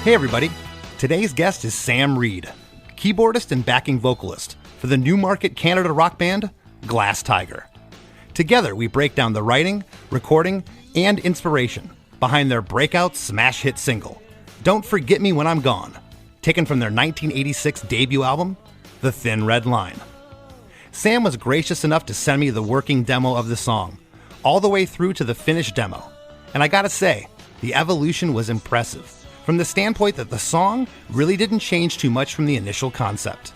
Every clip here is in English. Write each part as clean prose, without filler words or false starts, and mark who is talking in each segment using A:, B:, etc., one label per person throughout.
A: Hey everybody, today's guest is Sam Reid, keyboardist and backing vocalist for the New Market Canada rock band, Glass Tiger. Together we break down the writing, recording, and inspiration behind their breakout smash hit single, Don't Forget Me When I'm Gone, taken from their 1986 debut album, The Thin Red Line. Sam was gracious enough to send me the working demo of the song, all the way through to the finished demo. And I gotta say, the evolution was impressive, from the standpoint that the song really didn't change too much from the initial concept.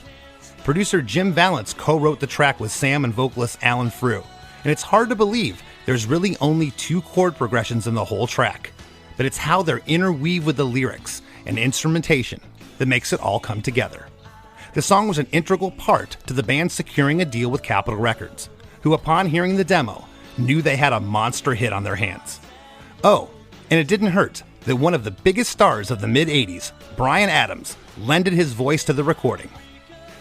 A: Producer Jim Vallance co-wrote the track with Sam and vocalist Alan Frew, and it's hard to believe there's really only 2 chord progressions in the whole track, but it's how they're interweave with the lyrics and instrumentation that makes it all come together. The song was an integral part to the band securing a deal with Capitol Records, who upon hearing the demo, knew they had a monster hit on their hands. Oh, and it didn't hurt that one of the biggest stars of the mid-'80s, Bryan Adams, lended his voice to the recording.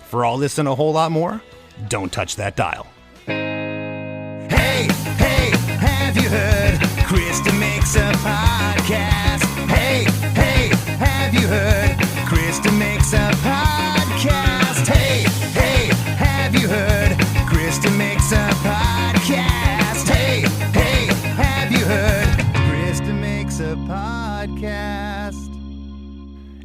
A: For all this and a whole lot more, don't touch that dial.
B: Hey, hey, have you heard? Krista makes a podcast. Hey, hey, have you heard? Krista makes a podcast. Hey, hey, have you heard? Krista makes a podcast. Hey, hey, have you heard? Krista makes a podcast.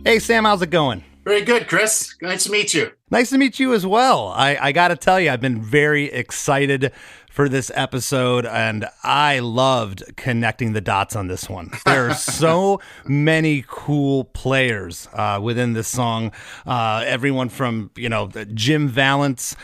A: Hey Sam, how's it going?
C: Very good, Chris. Nice to meet you.
A: Nice to meet you as well. I got to tell you, I've been very excited for this episode, and I loved connecting the dots on this one. There are so many cool players within this song. Everyone from, Jim Vallance.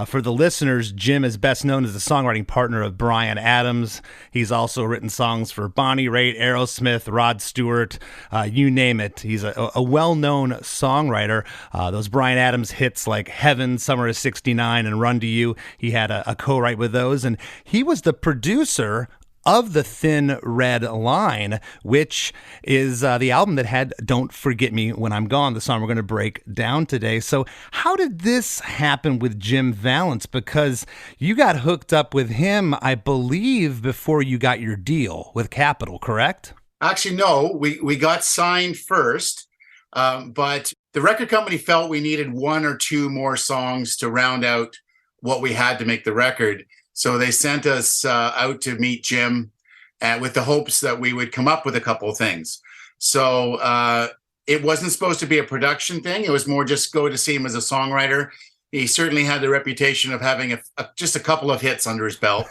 A: For the listeners, Jim is best known as the songwriting partner of Bryan Adams. He's also written songs for Bonnie Raitt, Aerosmith, Rod Stewart, you name it. He's a well-known songwriter. Those Bryan Adams hits like Heaven, Summer of '69, and Run to You, he had a co-write with those. And he was the producer of The Thin Red Line, which is the album that had Don't Forget Me When I'm Gone, the song we're going to break down today. So how did this happen with Jim Vallance? Because you got hooked up with him, I believe, before you got your deal with Capitol, correct?
C: Actually, no, we got signed first, but the record company felt we needed 1 or 2 more songs to round out what we had to make the record. So they sent us out to meet Jim with the hopes that we would come up with a couple of things. So it wasn't supposed to be a production thing. It was more just go to see him as a songwriter. He certainly had the reputation of having just a couple of hits under his belt.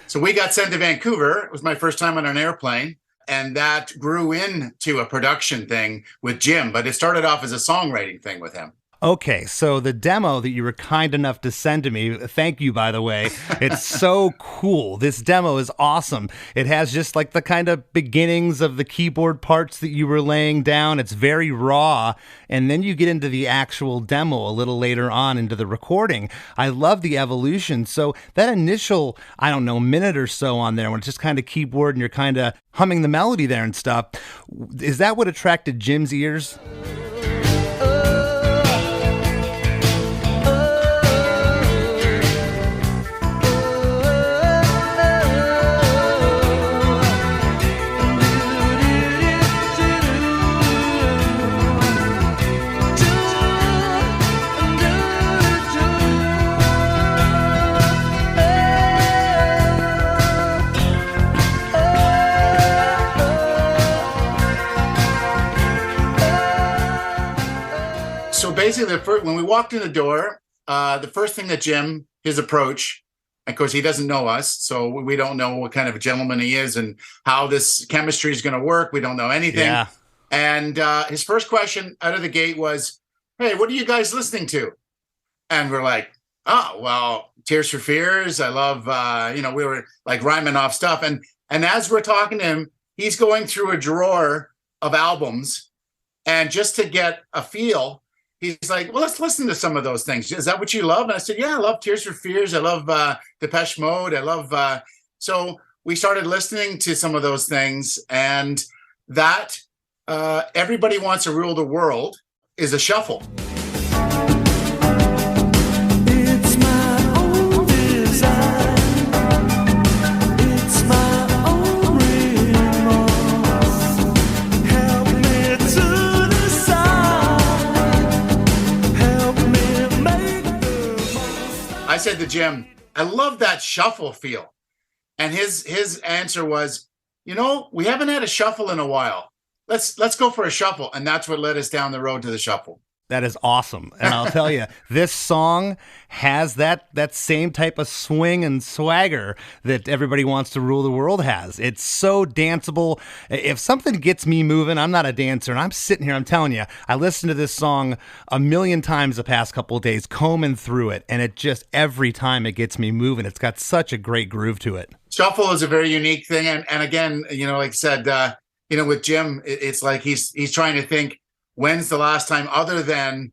C: So we got sent to Vancouver. It was my first time on an airplane. And that grew into a production thing with Jim. But it started off as a songwriting thing with him.
A: Okay, so the demo that you were kind enough to send to me, thank you, by the way, it's so cool. This demo is awesome. It has just like the kind of beginnings of the keyboard parts that you were laying down. It's very raw, and then you get into the actual demo a little later on into the recording. I love the evolution. So that initial, minute or so on there when it's just kind of keyboard and you're kind of humming the melody there and stuff, is that what attracted Jim's ears?
C: So basically, when we walked in the door, the first thing that Jim, his approach, of course, he doesn't know us, so we don't know what kind of a gentleman he is and how this chemistry is going to work. We don't know anything. Yeah. And his first question out of the gate was, hey, what are you guys listening to? And we're like, oh, well, Tears for Fears. I love, we were like rhyming off stuff. And as we're talking to him, he's going through a drawer of albums. And just to get a feel, he's like, well, let's listen to some of those things. Is that what you love? And I said, yeah, I love Tears for Fears. I love Depeche Mode. I love... So we started listening to some of those things. And that Everybody Wants to Rule the World is a shuffle.
B: It's my own design. It's my own remorse. Help me to
C: I said to Jim, I love that shuffle feel. And his answer was, we haven't had a shuffle in a while. Let's go for a shuffle. And that's what led us down the road to the shuffle.
A: That is awesome. And I'll tell you, this song has that same type of swing and swagger that Everybody Wants to Rule the World has. It's so danceable. If something gets me moving, I'm not a dancer, and I'm sitting here, I'm telling you, I listened to this song a million times the past couple of days, combing through it, and it just, every time it gets me moving, it's got such a great groove to it.
C: Shuffle is a very unique thing. And again, like I said, with Jim, it's like he's trying to think, when's the last time, other than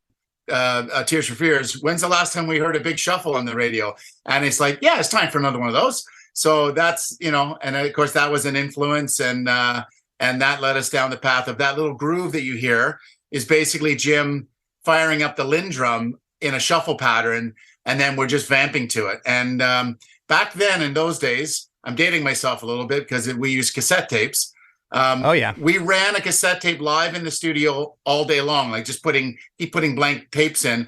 C: Tears for Fears, when's the last time we heard a big shuffle on the radio? And it's like, yeah, it's time for another one of those. So that's, and of course that was an influence, and that led us down the path of that little groove that you hear is basically Jim firing up the Lindrum in a shuffle pattern, and then we're just vamping to it. And back then, in those days, I'm dating myself a little bit because we used cassette tapes. We ran a cassette tape live in the studio all day long, like just keep putting blank tapes in,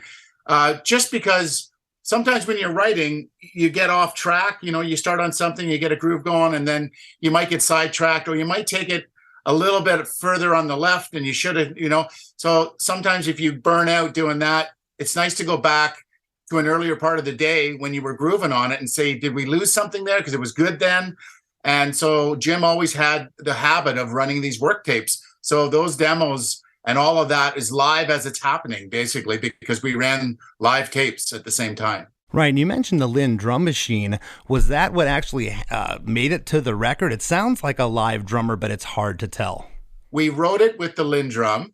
C: just because sometimes when you're writing, you get off track. You start on something, you get a groove going, and then you might get sidetracked, or you might take it a little bit further on the left, and you should have, so sometimes if you burn out doing that, it's nice to go back to an earlier part of the day when you were grooving on it and say, did we lose something there? Because it was good then. And so Jim always had the habit of running these work tapes. So those demos and all of that is live as it's happening, basically, because we ran live tapes at the same time.
A: Right. And you mentioned the Lynn drum machine. Was that what actually made it to the record? It sounds like a live drummer, but it's hard to tell.
C: We wrote it with the Lynn drum,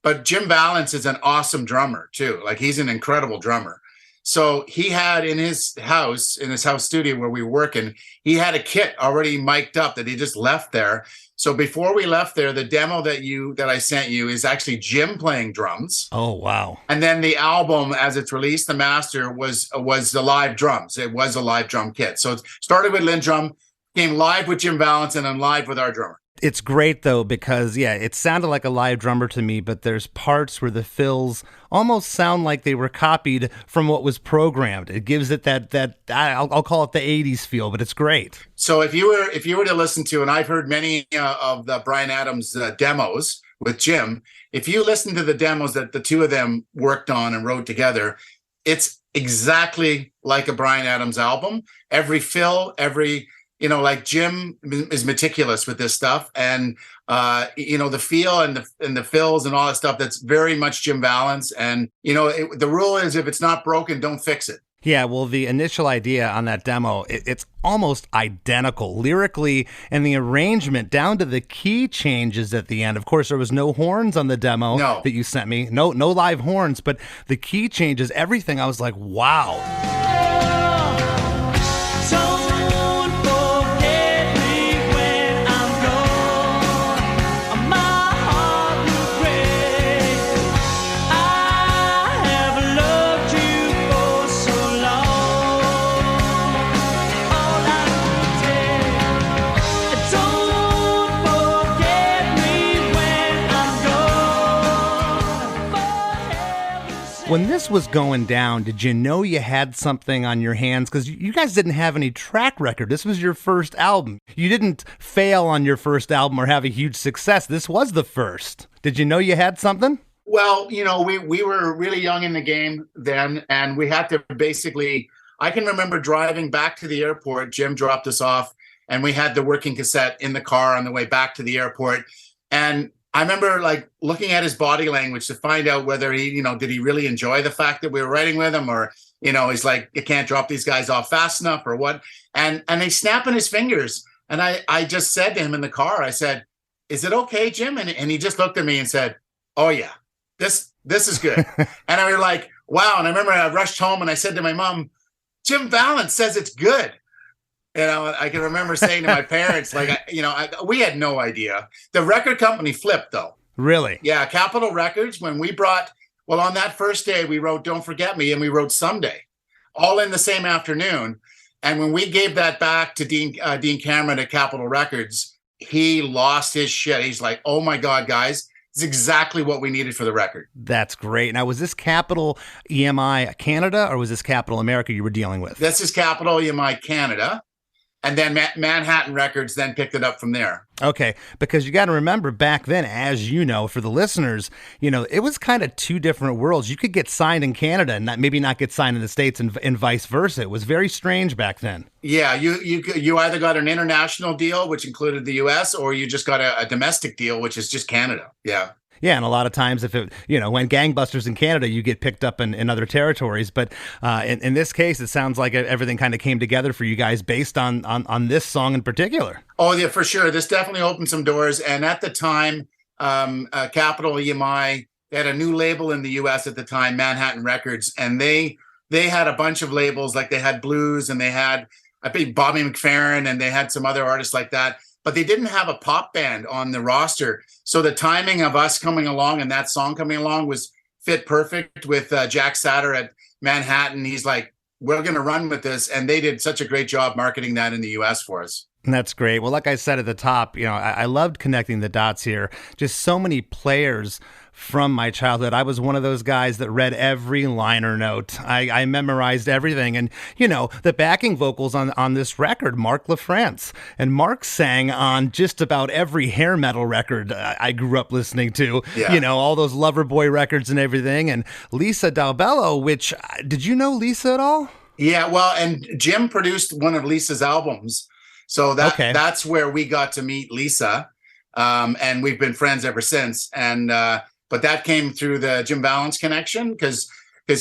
C: but Jim Valance is an awesome drummer too. Like, he's an incredible drummer. So he had in his house studio where we were working, he had a kit already mic'd up that he just left there. So before we left there, the demo that I sent you is actually Jim playing drums.
A: Oh, wow.
C: And then the album, as it's released, the master was the live drums. It was a live drum kit. So it started with Lynn drum, came live with Jim Valance, and then live with our drummer.
A: It's great, though, because, it sounded like a live drummer to me, but there's parts where the fills almost sound like they were copied from what was programmed. It gives it that I'll call it the 80s feel, but it's great.
C: So if you were to listen to, and I've heard many of the Bryan Adams demos with Jim, if you listen to the demos that the two of them worked on and wrote together, it's exactly like a Bryan Adams album. Every fill, like Jim is meticulous with this stuff, and the feel and the fills and all that stuff, that's very much Jim Valance. And the rule is, if it's not broken, don't fix it.
A: Yeah, well, the initial idea on that demo, it's almost identical lyrically, and the arrangement down to the key changes at the end. Of course, there was no horns on the demo that you sent me. No live horns, but the key changes, everything. I was like, wow. When this was going down, did you know you had something on your hands? Because you guys didn't have any track record. This was your first album. You didn't fail on your first album or have a huge success. This was the first. Did you know you had something?
C: Well, we were really young in the game then, and we had to basically, I can remember driving back to the airport. Jim dropped us off, and we had the working cassette in the car on the way back to the airport. And I remember looking at his body language to find out whether he, did he really enjoy the fact that we were writing with him, or, he's like, you can't drop these guys off fast enough, or what. And he's snapping his fingers. And I just said to him in the car, I said, is it okay, Jim? And he just looked at me and said, oh yeah, this is good. And I was like, wow. And I remember I rushed home and I said to my mom, Jim Valance says it's good. I can remember saying to my parents, we had no idea. The record company flipped, though.
A: Really?
C: Yeah, Capitol Records, when we on that first day, we wrote Don't Forget Me and we wrote Someday, all in the same afternoon. And when we gave that back to Dean Cameron at Capitol Records, he lost his shit. He's like, oh my God, guys, It's exactly what we needed for the record.
A: That's great. Now, was this Capital EMI Canada or was this Capital America you were dealing with?
C: This is Capital EMI Canada. And then Manhattan Records then picked it up from there.
A: Okay, because you got to remember back then, as you know, for the listeners, it was kind of two different worlds. You could get signed in Canada and maybe not get signed in the States and vice versa. It was very strange back then.
C: Yeah, you either got an international deal, which included the U.S., or you just got a domestic deal, which is just Canada. Yeah.
A: Yeah, and a lot of times if it, when gangbusters in Canada, you get picked up in other territories. But in this case, it sounds like everything kind of came together for you guys based on this song in particular.
C: Oh, yeah, for sure. This definitely opened some doors. And at the time, Capital EMI, they had a new label in the U.S. at the time, Manhattan Records. And they had a bunch of labels, like they had blues and they had, I think, Bobby McFerrin, and they had some other artists like that. But they didn't have a pop band on the roster. So the timing of us coming along and that song coming along was fit perfect with Jack Satter at Manhattan. He's like, we're going to run with this. And they did such a great job marketing that in the U.S. for us.
A: That's great. Well, like I said at the top, I loved connecting the dots here. Just so many players from my childhood. I was one of those guys that read every liner note. I memorized everything. And, the backing vocals on this record, Mark LaFrance. And Mark sang on just about every hair metal record I grew up listening to. Yeah. All those Loverboy records and everything. And Lisa Dalbello, which, did you know Lisa at all?
C: Yeah, well, and Jim produced one of Lisa's albums. So that's where we got to meet Lisa. And we've been friends ever since. And but that came through the Jim Valance connection because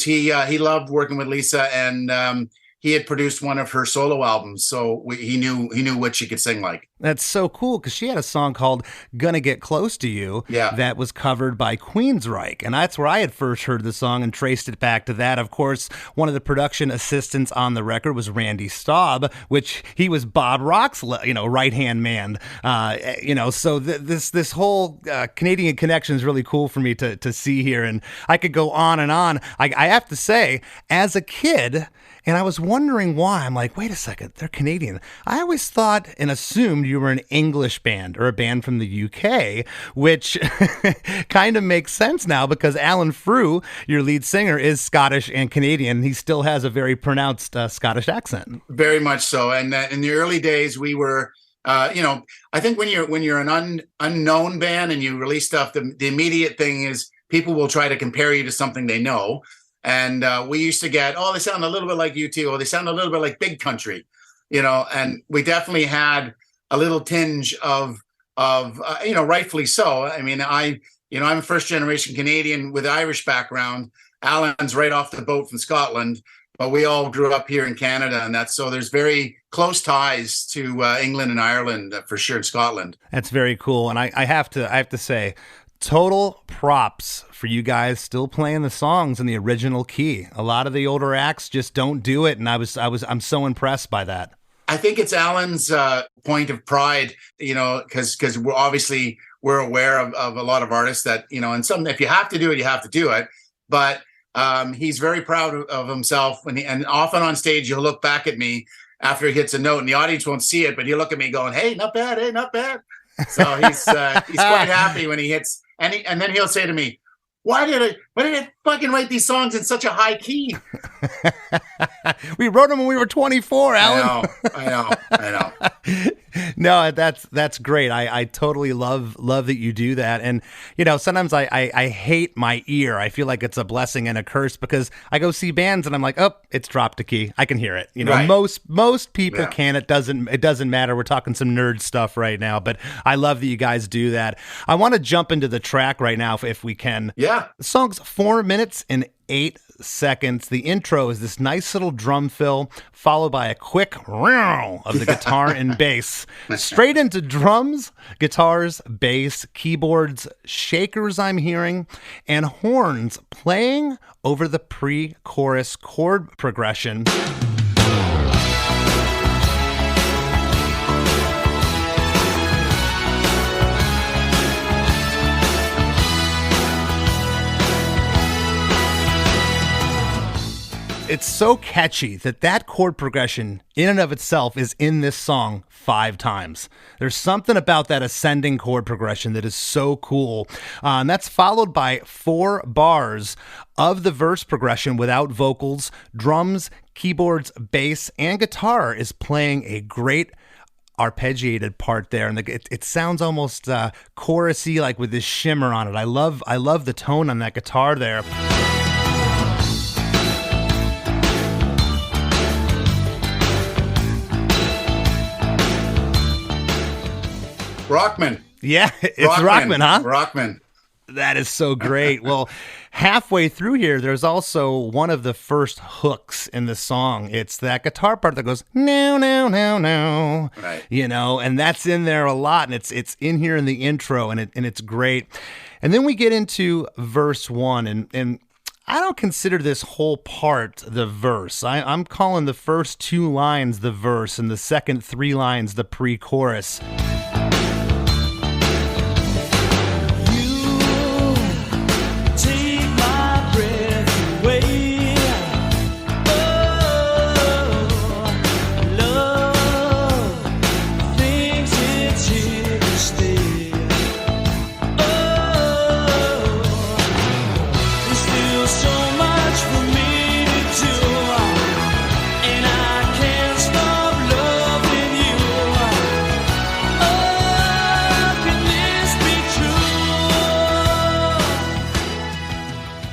C: he loved working with Lisa, and he had produced one of her solo albums, so he knew what she could sing like.
A: That's so cool because she had a song called "Gonna Get Close to You" that was covered by Queensryche, and that's where I had first heard the song and traced it back to that. Of course, one of the production assistants on the record was Randy Staub, which he was Bob Rock's right hand man. So this whole Canadian connection is really cool for me to see here, and I could go on and on. I have to say, as a kid. And I was wondering why. I'm like, wait a second, they're Canadian. I always thought and assumed you were an English band or a band from the UK, which kind of makes sense now because Alan Frew, your lead singer, is Scottish and Canadian. He still has a very pronounced Scottish accent.
C: Very much so. And in the early days, we were, I think when you're an unknown band and you release stuff, the immediate thing is people will try to compare you to something they know. And we used to get, they sound a little bit like U2, or they sound a little bit like Big Country, and we definitely had a little tinge of rightfully so. I mean, I'm a first generation Canadian with Irish background. Alan's right off the boat from Scotland, but we all grew up here in Canada, and so there's very close ties to England and Ireland for sure, in Scotland.
A: That's very cool. And I have to say, total props for you guys still playing the songs in the original key. A lot of the older acts just don't do it, and I'm so impressed by that.
C: I think it's Alan's point of pride, because we're aware of a lot of artists that, and some, if you have to do it, you have to do it. But he's very proud of himself, and often on stage he'll look back at me after he hits a note, and the audience won't see it, but he'll look at me going, "Hey, not bad, hey, not bad." So he's quite happy when he hits. And then he'll say to me, why did I fucking write these songs in such a high key?
A: We wrote them when we were 24, Alan.
C: I know.
A: No, that's great. I totally love that you do that. And, sometimes I hate my ear. I feel like it's a blessing and a curse because I go see bands and I'm like, oh, it's dropped a key. I can hear it.
C: Right.
A: Most people can. It doesn't matter. We're talking some nerd stuff right now, but I love that you guys do that. I want to jump into the track right now if we can.
C: Yeah.
A: The song's 4 minutes and 8 seconds. The intro is this nice little drum fill, followed by a quick row of the guitar and bass. Straight into drums, guitars, bass, keyboards, shakers I'm hearing, and horns playing over the pre-chorus chord progression. It's so catchy that chord progression in and of itself is in this song 5 times. There's something about that ascending chord progression that is so cool. And that's followed by 4 bars of the verse progression without vocals. Drums, keyboards, bass, and guitar is playing a great arpeggiated part there, and it sounds almost chorusy, like with this shimmer on it. I love the tone on that guitar there.
C: Rockman.
A: Yeah, it's Rockman, huh?
C: Rockman.
A: That is so great. Well, halfway through here, there's also one of the first hooks in the song. It's that guitar part that goes, no, no, no, no.
C: Right.
A: You know, and that's in there a lot, and it's in here in the intro, and it's great. And then we get into verse 1, and I don't consider this whole part the verse. I'm calling the first 2 lines the verse, and the second 3 lines the pre-chorus.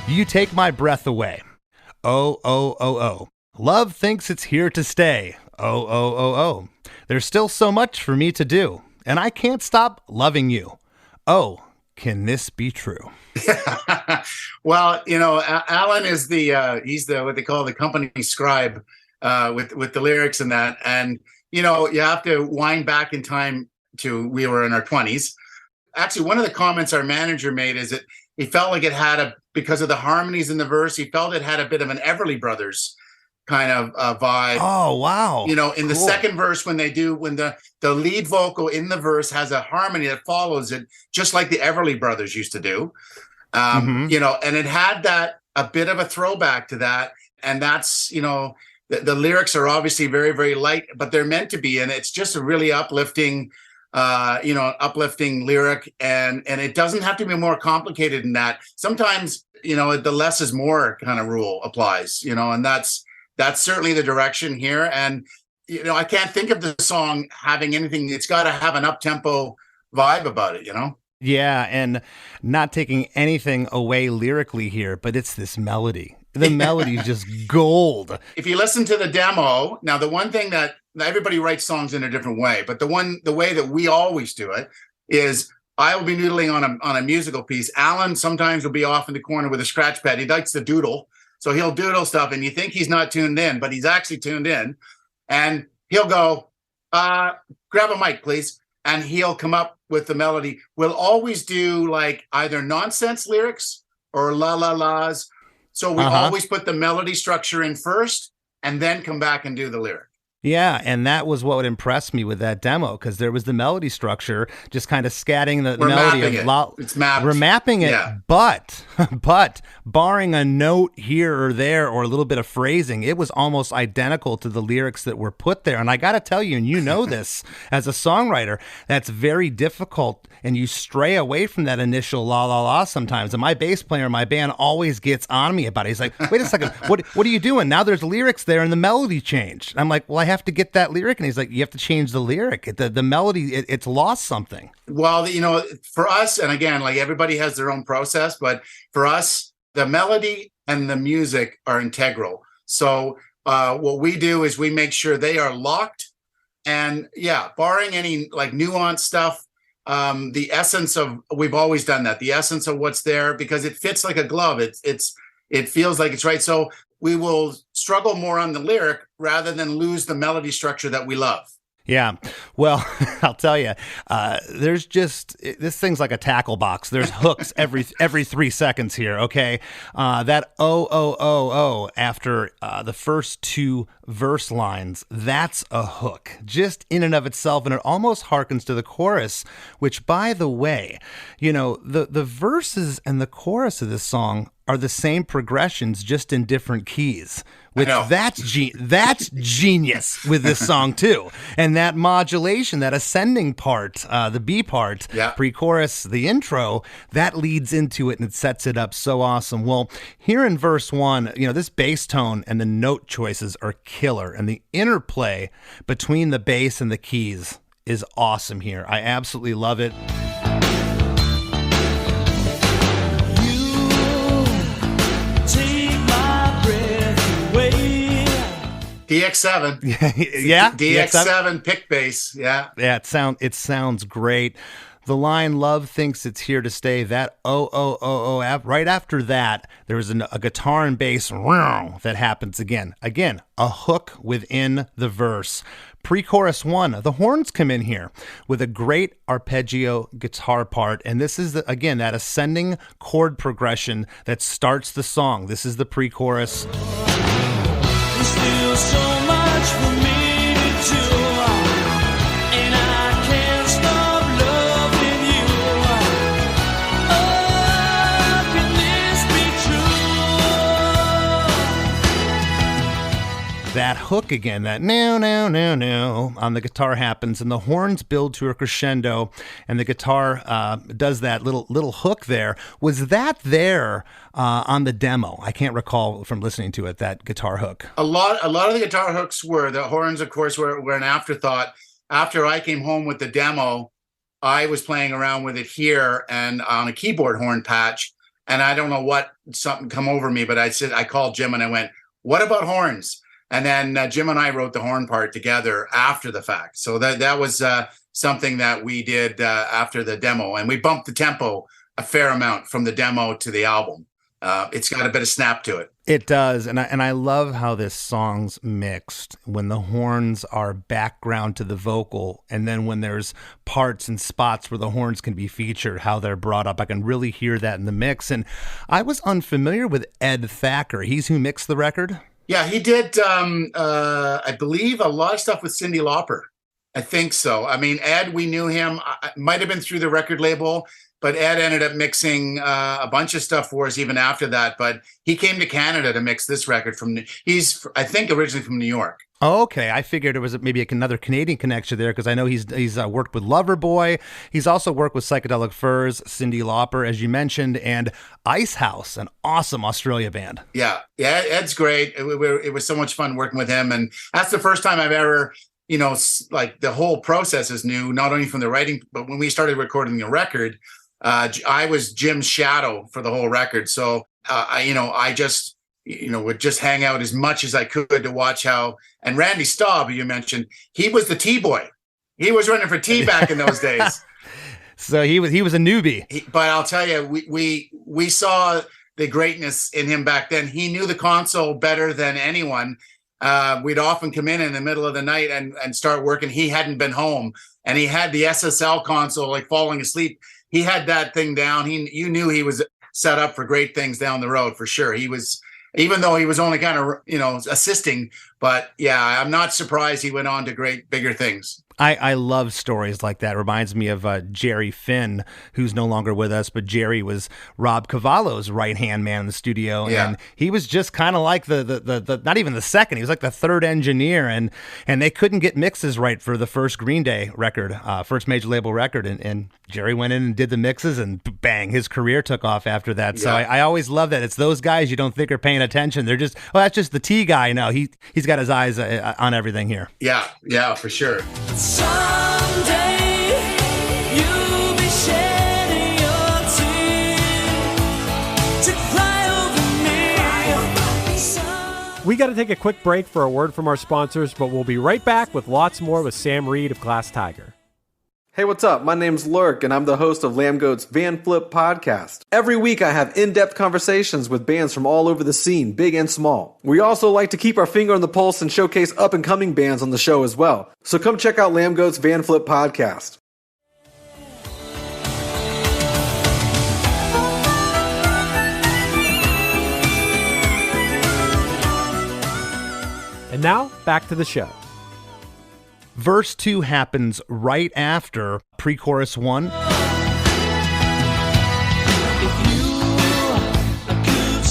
A: You take my breath away. Oh, oh, oh, oh. Love thinks it's here to stay. Oh, oh, oh, oh. There's still so much for me to do, and I can't stop loving you. Oh, can this be true?
C: Well, you know, Alan is he's the what they call the company scribe with the lyrics and that. And, you know, you have to wind back in time to we were in our 20s. Actually, one of the comments our manager made is that he felt like it had because of the harmonies in the verse, he felt it had a bit of an Everly Brothers kind of vibe.
A: Oh, wow.
C: You know, in the second verse, when the lead vocal in the verse has a harmony that follows it, just like the Everly Brothers used to do. You know, and it had a bit of a throwback to that. And that's, you know, the lyrics are obviously very, very light, but they're meant to be. And it's just a really uplifting lyric, and it doesn't have to be more complicated than that. Sometimes, you know, the less is more kind of rule applies, you know, and that's certainly the direction here. And, you know, I can't think of the song having anything. It's got to have an up-tempo vibe about it, you know?
A: Yeah, and not taking anything away lyrically here, but it's this melody. The melody is just gold.
C: If you listen to the demo, now the one thing that everybody writes songs in a different way, but the way that we always do it is I will be noodling on a musical piece. Alan sometimes will be off in the corner with a scratch pad. He likes to doodle. So he'll doodle stuff and you think he's not tuned in, but he's actually tuned in. And he'll go, grab a mic, please. And he'll come up with the melody. We'll always do like either nonsense lyrics or la la la's. So we always put the melody structure in first and then come back and do the lyric.
A: Yeah, and that was what impressed me with that demo, because there was the melody structure, just kind of scatting the melody.
C: It's mapped.
A: We're mapping it, yeah. but barring a note here or there or a little bit of phrasing, it was almost identical to the lyrics that were put there. And I got to tell you, and you know this, as a songwriter, that's very difficult, and you stray away from that initial la la la sometimes. And my bass player in my band always gets on me about it. He's like, wait a second, what are you doing? Now there's lyrics there and the melody changed. I'm like, well, I have to get that lyric. And he's like, you have to change the lyric. The melody, it's lost something.
C: Well, you know, for us, and again, like everybody has their own process, but for us, the melody and the music are integral. So what we do is we make sure they are locked. And yeah, barring any like nuanced stuff, the essence of, we've always done that, the essence of what's there, because it fits like a glove. It feels like it's right. So we will struggle more on the lyric rather than lose the melody structure that we love.
A: Yeah. Well, I'll tell you, there's just, this thing's like a tackle box. There's hooks every 3 seconds here. Okay. That oh after the first 2 verse lines, that's a hook just in and of itself. And it almost harkens to the chorus, which, by the way, you know, the verses and the chorus of this song are the same progressions, just in different keys. Which
C: I know.
A: That's genius with this song too. And that modulation, that ascending part, the B part,
C: Yeah.
A: pre-chorus, the intro, that leads into it and it sets it up so awesome. Well, here in verse 1, this bass tone and the note choices are killer, and the interplay between the bass and the keys is awesome here. I absolutely love it.
C: DX7.
A: Yeah.
C: DX7 pick bass. Yeah.
A: Yeah, it sounds great. The line, love thinks it's here to stay, that right after that, there's a guitar and bass that happens again. Again, a hook within the verse. Pre-chorus 1, the horns come in here with a great arpeggio guitar part, and this is, again, that ascending chord progression that starts the song. This is the pre-chorus.
D: There's still so much for me to do, and I can't stop loving you. Oh, can this be true?
A: That hook again, that no on the guitar happens, and the horns build to a crescendo, and the guitar does that little hook there. Was that there on the demo? I can't recall from listening to it, that guitar hook.
C: A lot of the guitar hooks were. The horns, of course, were an afterthought. After I came home with the demo, I was playing around with it here and on a keyboard horn patch, and I don't know what, something come over me, but I called Jim and I went, "What about horns?" And then Jim and I wrote the horn part together after the fact. So that was something that we did after the demo, and we bumped the tempo a fair amount from the demo to the album. It's got a bit of snap to it.
A: It does, and I love how this song's mixed when the horns are background to the vocal, and then when there's parts and spots where the horns can be featured, how they're brought up. I can really hear that in the mix. And I was unfamiliar with Ed Thacker. He's who mixed the record?
C: Yeah, he did, I believe, a lot of stuff with Cyndi Lauper. I think so. I mean, Ed, we knew him. Might have been through the record label, but Ed ended up mixing a bunch of stuff for us even after that. But he came to Canada to mix this record he's, I think, originally from New York.
A: Oh, okay. I figured it was maybe another Canadian connection there, because I know he's worked with Loverboy. He's also worked with Psychedelic Furs, Cyndi Lauper, as you mentioned, and Icehouse, an awesome Australia band.
C: Yeah, Ed's great. It was so much fun working with him, and that's the first time I've ever, like, the whole process is new, not only from the writing, but when we started recording the record, I was Jim's shadow for the whole record. So I just would just hang out as much as I could to watch how. And Randy Staub, who you mentioned, he was the T-boy. He was running for T back in those days.
A: So he was a newbie.
C: But I'll tell you, we saw the greatness in him back then. He knew the console better than anyone. We'd often come in the middle of the night and start working. He hadn't been home, and he had the SSL console, like, falling asleep. He had that thing down. You knew he was set up for great things down the road for sure. He was, even though he was only kind of, assisting, but yeah, I'm not surprised he went on to bigger things.
A: I love stories like that. It reminds me of Jerry Finn, who's no longer with us, but Jerry was Rob Cavallo's right-hand man in the studio.
C: Yeah.
A: And he was just kind of like the not even the second, he was like the third engineer, and they couldn't get mixes right for the first Green Day record, first major label record. And Jerry went in and did the mixes, and bang, his career took off after that. So I always love that. It's those guys you don't think are paying attention. They're just, that's just the T guy. No, he's got his eyes on everything here.
C: Yeah, for sure.
D: Someday you'll be shedding your tears to cry over me.
E: We got to take a quick break for a word from our sponsors, but we'll be right back with lots more with Sam Reid of Glass Tiger.
F: Hey, what's up? My name's Lurk, and I'm the host of Lamb Goat's Van Flip podcast. Every week, I have in-depth conversations with bands from all over the scene, big and small. We also like to keep our finger on the pulse and showcase up-and-coming bands on the show as well. So come check out Lamb Goat's Van Flip podcast.
E: And now, back to the show.
A: Verse 2 happens right after pre-chorus 1.
D: If you could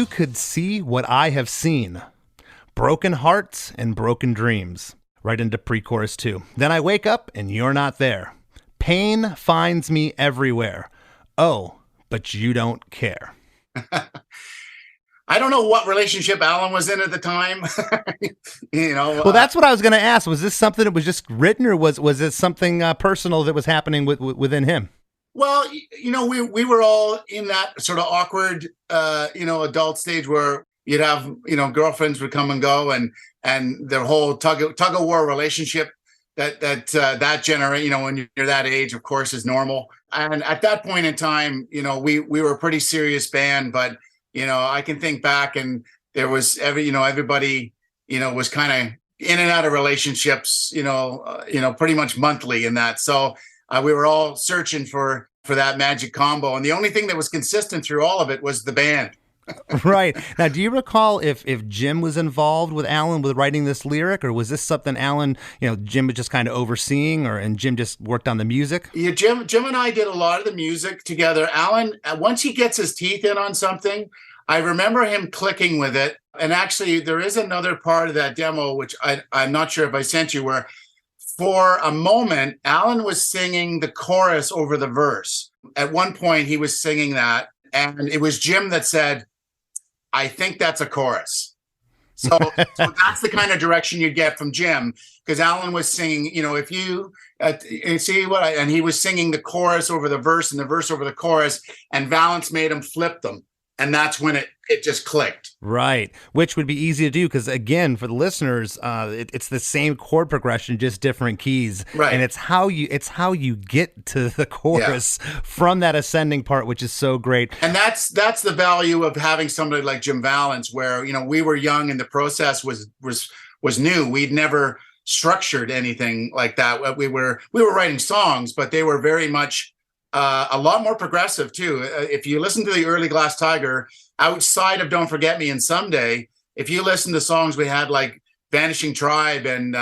A: you could see what I have seen, broken hearts and broken dreams. Right into pre-chorus 2. Then I wake up and you're not there. Pain finds me everywhere. Oh, but you don't care.
C: I don't know what relationship Alan was in at the time.
A: Well, that's what I was going to ask. Was this something that was just written, or was it something personal that was happening within him?
C: Well, we were all in that sort of awkward, adult stage where you'd have, girlfriends would come and go, and their whole tug of war relationship that generation, when you're that age, of course, is normal. And at that point in time, we were a pretty serious band, but I can think back, and there was everybody, was kind of in and out of relationships, pretty much monthly in that. So we were all searching for that magic combo. And the only thing that was consistent through all of it was the band.
A: Right. Now, do you recall if Jim was involved with Alan with writing this lyric, or was this something Alan, Jim was just kind of overseeing, and Jim just worked on the music?
C: Yeah, Jim and I did a lot of the music together. Alan, once he gets his teeth in on something, I remember him clicking with it. And actually, there is another part of that demo, which I'm not sure if I sent you, where for a moment, Alan was singing the chorus over the verse. At one point, he was singing that, and it was Jim that said, I think that's a chorus. So that's the kind of direction you get from Jim, because Alan was singing, if you and he was singing the chorus over the verse and the verse over the chorus, and Valance made him flip them. And that's when it just clicked.
A: Right. Which would be easy to do because, again, for the listeners, it's the same chord progression, just different keys.
C: Right.
A: And it's how you get to the chorus from that ascending part, which is so great.
C: And that's the value of having somebody like Jim Valance, where, we were young and the process was new. We'd never structured anything like that. We were writing songs, but they were very much a lot more progressive too. If you listen to the early Glass Tiger, outside of Don't Forget Me and Someday, if you listen to songs we had like Vanishing Tribe and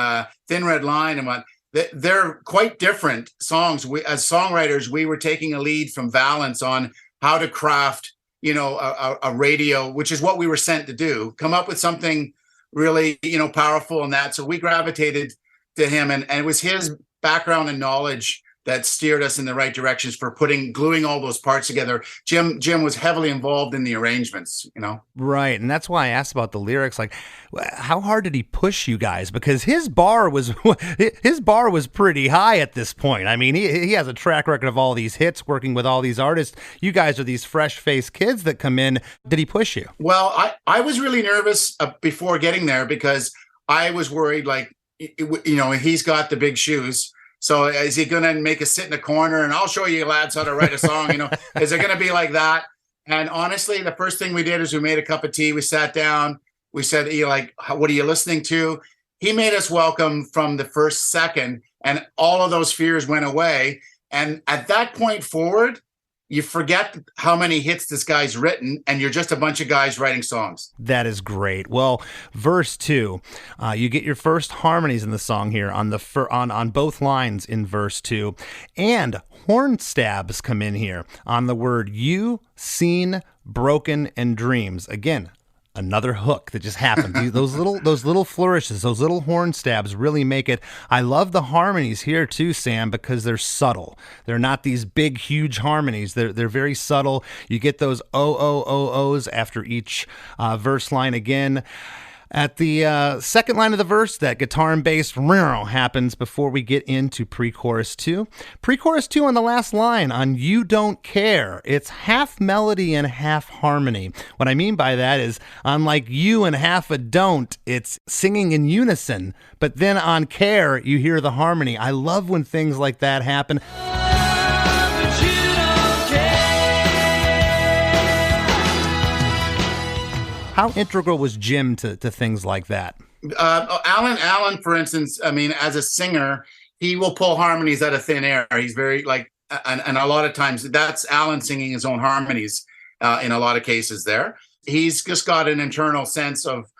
C: Thin Red Line and what, they're quite different songs. As songwriters, we were taking a lead from Valance on how to craft, a radio, which is what we were sent to do, come up with something really, powerful in that. So we gravitated to him, and it was his background and knowledge that steered us in the right directions for gluing all those parts together. Jim was heavily involved in the arrangements,
A: Right, and that's why I asked about the lyrics. Like, how hard did he push you guys? Because his bar was pretty high at this point. I mean, he has a track record of all these hits, working with all these artists. You guys are these fresh-faced kids that come in. Did he push you?
C: Well, I was really nervous before getting there because I was worried, like, he's got the big shoes. So is he going to make us sit in a corner and I'll show you lads how to write a song? Is it going to be like that? And honestly, the first thing we did is we made a cup of tea. We sat down. We said, what are you listening to? He made us welcome from the first second, and all of those fears went away. And at that point forward, you forget how many hits this guy's written, and you're just a bunch of guys writing songs.
A: That is great. Well, verse 2, you get your first harmonies in the song here on both lines in verse 2, and horn stabs come in here on the word you, seen, broken, and dreams. Again, another hook that just happened. Those little flourishes, those little horn stabs really make it. I love the harmonies here too, Sam, because they're subtle. They're not these big, huge harmonies. They're very subtle. You get those O's after each verse line again. At the second line of the verse, that guitar and bass happens before we get into pre-chorus 2. Pre-chorus 2 on the last line on You Don't Care. It's half melody and half harmony. What I mean by that is on like You and half a Don't, it's singing in unison. But then on Care, you hear the harmony. I love when things like that happen. How integral was Jim to things like that?
C: Alan, for instance, I mean, as a singer, he will pull harmonies out of thin air. He's very and a lot of times that's Alan singing his own harmonies in a lot of cases there. He's just got an internal sense of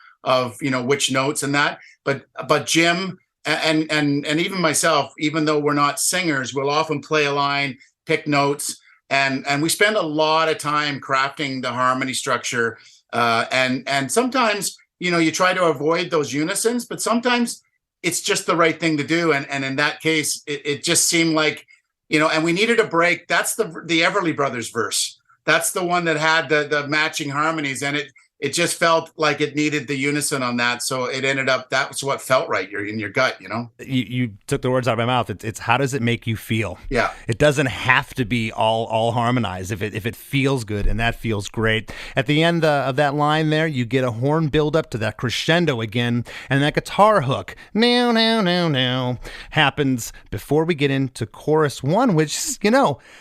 C: which notes and that. But Jim and even myself, even though we're not singers, we'll often play a line, pick notes, and we spend a lot of time crafting the harmony structure And sometimes, you try to avoid those unisons, but sometimes it's just the right thing to do. And in that case, it just seemed like, and we needed a break. That's the Everly Brothers verse. That's the one that had the matching harmonies, and it just felt like it needed the unison on that. So it ended up, that's what felt right. You're in your gut,
A: You took the words out of my mouth. It's how does it make you feel?
C: Yeah.
A: It doesn't have to be all harmonized. If it feels good, and that feels great. At the end of that line there, you get a horn build up to that crescendo again, and that guitar hook, now, now, now, now, happens before we get into chorus 1, which,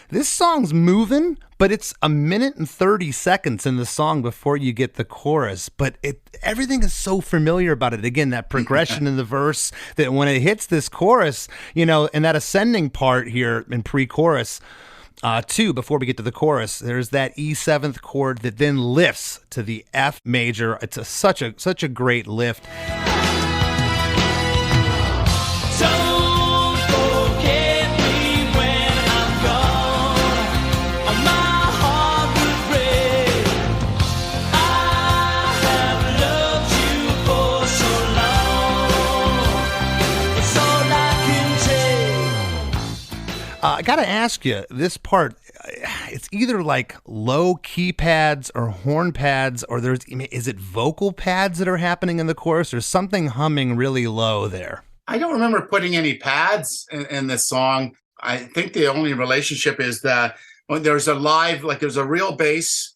A: this song's moving, but it's 1 minute and 30 seconds in the song before you get the chorus. But everything is so familiar about it. Again, that progression in the verse, that when it hits this chorus, in that ascending part here in pre-chorus, too, before we get to the chorus, there's that E7th chord that then lifts to the F major. It's such a great lift.
D: Don't forget me when I'm gone, or my heart will break. I have loved you for so long, it's all I can take.
A: I got to ask you, this part, it's either like low key pads or horn pads, or is it vocal pads that are happening in the chorus, or something humming really low there?
C: I don't remember putting any pads in this song. I think the only relationship is that when there's a real bass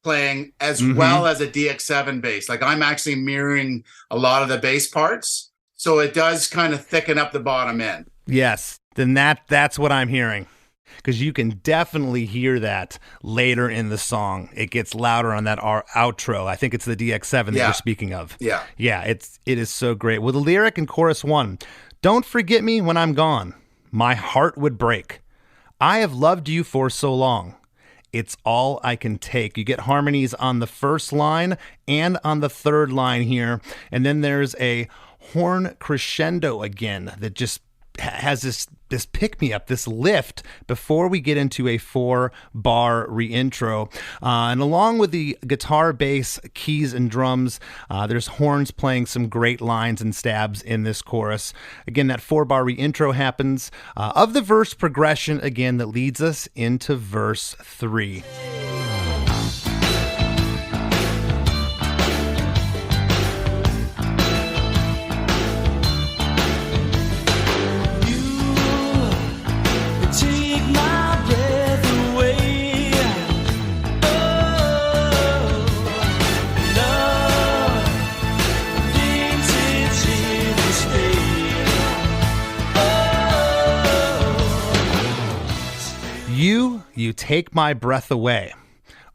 C: playing as well as a DX7 bass. Like I'm actually mirroring a lot of the bass parts. So it does kind of thicken up the bottom end.
A: Yes, then that's what I'm hearing. Because you can definitely hear that later in the song. It gets louder on that outro. I think it's the DX7 that you're speaking of.
C: Yeah.
A: Yeah, it is so great. Well, the lyric in chorus 1, don't forget me when I'm gone. My heart would break. I have loved you for so long. It's all I can take. You get harmonies on the first line and on the third line here. And then there's a horn crescendo again that just has this pick-me-up, this lift before we get into a 4-bar reintro. And along with the guitar, bass, keys, and drums, there's horns playing some great lines and stabs in this chorus. Again, that 4-bar reintro happens of the verse progression, again, that leads us into verse 3. You take my breath away.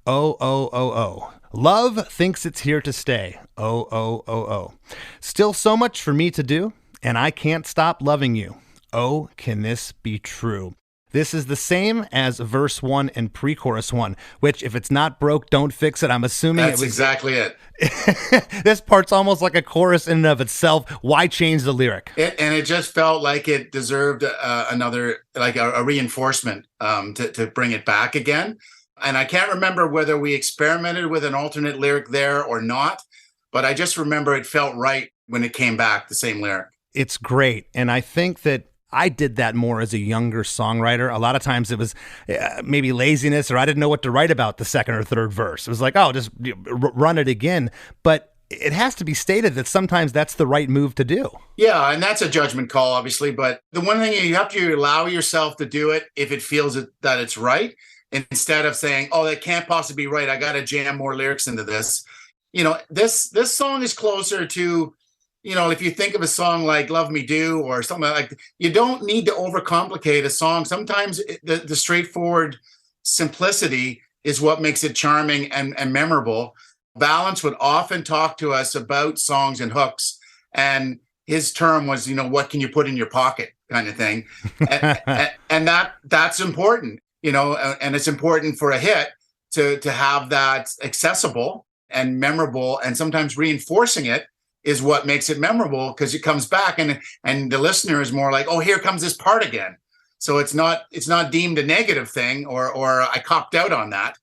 A: Oh, oh, oh, oh. Love thinks it's here to stay. Oh, oh, oh, oh. Still so much for me to do, and I can't stop loving you. Oh, can this be true? This is the same as verse 1 and pre-chorus 1, which if it's not broke, don't fix it. I'm assuming
C: That's exactly it.
A: This part's almost like a chorus in and of itself. Why change the lyric?
C: And it just felt like it deserved another, like a reinforcement to bring it back again. And I can't remember whether we experimented with an alternate lyric there or not, but I just remember it felt right when it came back, the same lyric.
A: It's great. And I think that I did that more as a younger songwriter. A lot of times it was maybe laziness, or I didn't know what to write about the second or third verse. It was like, oh, just run it again. But it has to be stated that sometimes that's the right move to do.
C: Yeah, and that's a judgment call, obviously. But the one thing you have to allow yourself to do it if it feels that it's right, instead of saying, oh, that can't possibly be right. I got to jam more lyrics into this. This song is closer to, if you think of a song like Love Me Do or something like, you don't need to overcomplicate a song. Sometimes the straightforward simplicity is what makes it charming and memorable. Balance would often talk to us about songs and hooks, and his term was, what can you put in your pocket kind of thing. and that's important, and it's important for a hit to have that accessible and memorable, and sometimes reinforcing it is what makes it memorable, because it comes back and the listener is more like, oh, here comes this part again. So it's not deemed a negative thing or I copped out on that.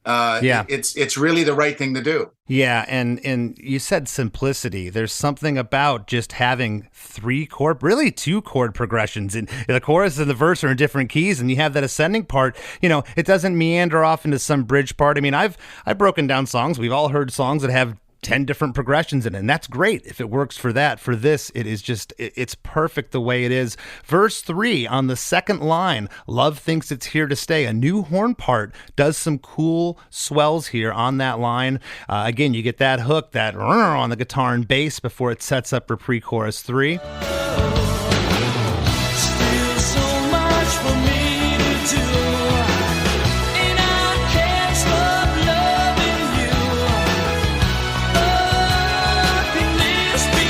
C: It's really the right thing to do.
A: Yeah, and you said simplicity. There's something about just having 2 chord progressions, and the chorus and the verse are in different keys, and you have that ascending part. It doesn't meander off into some bridge part. I mean, I've broken down songs. We've all heard songs that have 10 different progressions in it, and that's great if it works for that. For this, it is just, it's perfect the way it is. Verse 3 on the second line, love thinks it's here to stay. A new horn part does some cool swells here on that line. Again, you get that hook, that on the guitar and bass before it sets up for pre-chorus 3.
D: Still so much for me to do, and I can't stop loving you. Oh, can this be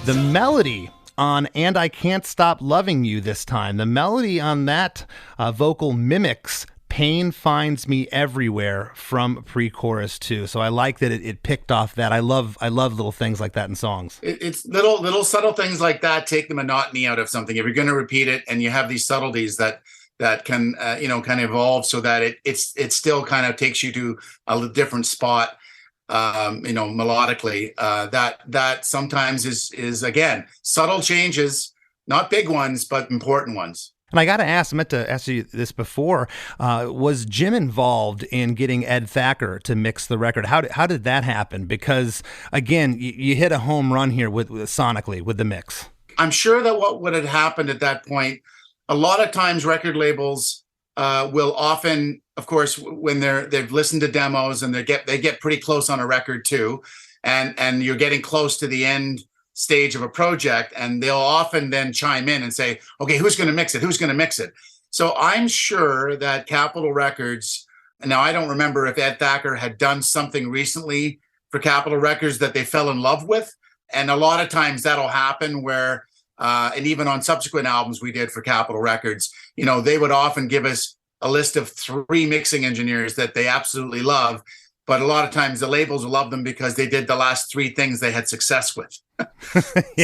D: true?
A: The melody on And I Can't Stop Loving You this time, the melody on that vocal mimics Pain Finds Me Everywhere from pre-chorus 2. So I like that it picked off that. I love little things like that in songs.
C: It's little subtle things like that take the monotony out of something. If you're going to repeat it, and you have these subtleties that can kind of evolve so that it still kind of takes you to a different spot, melodically. That sometimes is again subtle changes, not big ones, but important ones.
A: And I got to ask, I meant to ask you this before, was Jim involved in getting Ed Thacker to mix the record? How did that happen? Because, again, you hit a home run here with sonically with the mix. I'm
C: sure that what would have happened at that point, a lot of times record labels will often, of course, when they've listened to demos and they get pretty close on a record too, and you're getting close to the end stage of a project, and they'll often then chime in and say, okay, who's going to mix it? So I'm sure that Capitol Records, now I don't remember if Ed Thacker had done something recently for Capitol Records that they fell in love with. And a lot of times that'll happen where, and even on subsequent albums we did for Capitol Records, they would often give us a list of 3 mixing engineers that they absolutely love. But a lot of times the labels will love them because they did the last 3 things they had success with.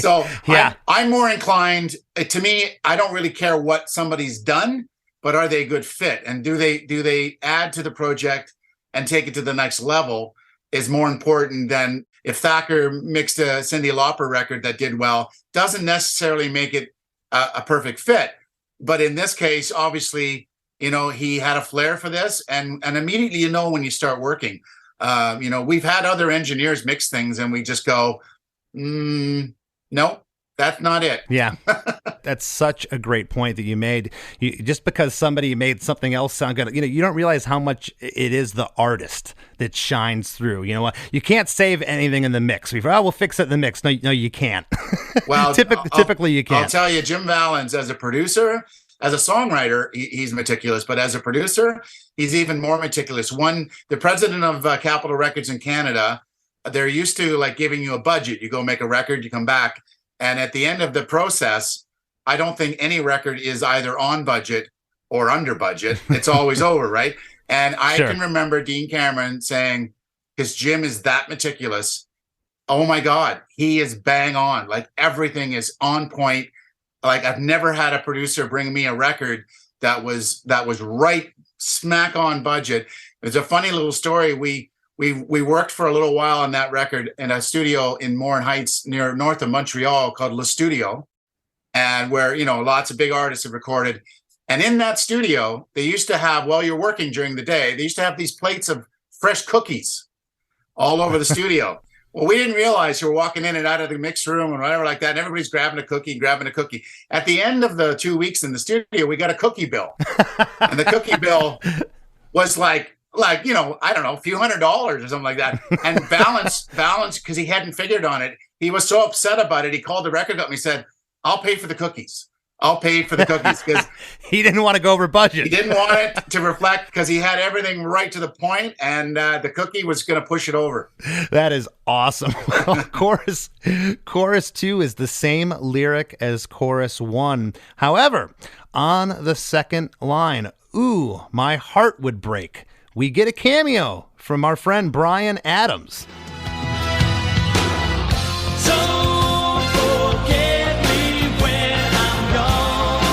C: So yeah. I'm more inclined, to me, I don't really care what somebody's done, but are they a good fit? And do they add to the project and take it to the next level is more important than if Thacker mixed a Cyndi Lauper record that did well, doesn't necessarily make it a perfect fit. But in this case, obviously, he had a flair for this, and immediately, when you start working, we've had other engineers mix things and we just go, no, that's not it.
A: Yeah. That's such a great point that you made. Just because somebody made something else sound good, you don't realize how much it is the artist that shines through. You can't save anything in the mix. We'll fix it in the mix. No, you can't.
C: Well,
A: typically you can't.
C: I'll tell you, Jim Valens, as a producer, as a songwriter, he's meticulous, but as a producer, he's even more meticulous. The president of Capitol Records in Canada, they're used to giving you a budget. You go make a record, you come back, and at the end of the process, I don't think any record is either on budget or under budget. It's always over, right? And I can remember Dean Cameron saying, because Jim is that meticulous, oh my God, he is bang on. Everything is on point. I've never had a producer bring me a record that was right smack on budget. It's a funny little story. We worked for a little while on that record in a studio in Morin Heights north of Montreal called Le Studio, and where lots of big artists have recorded. And in that studio, they used to have, while you're working during the day, they used to have these plates of fresh cookies all over the studio. Well, we didn't realize you were walking in and out of the mix room and whatever like that, and everybody's grabbing a cookie. At the end of the 2 weeks in the studio, we got a cookie bill. And the cookie bill was I don't know, a few $100s or something like that. And Valens, because he hadn't figured on it, he was so upset about it, he called the record company and said, I'll pay for the cookies. Because
A: he didn't want to go over budget.
C: He didn't want it to reflect, because he had everything right to the point, and the cookie was going to push it over.
A: That is awesome. Well, chorus 2 is the same lyric as chorus 1. However, on the second line, ooh, my heart would break, we get a cameo from our friend Bryan Adams.
D: Don't forget me when I'm gone.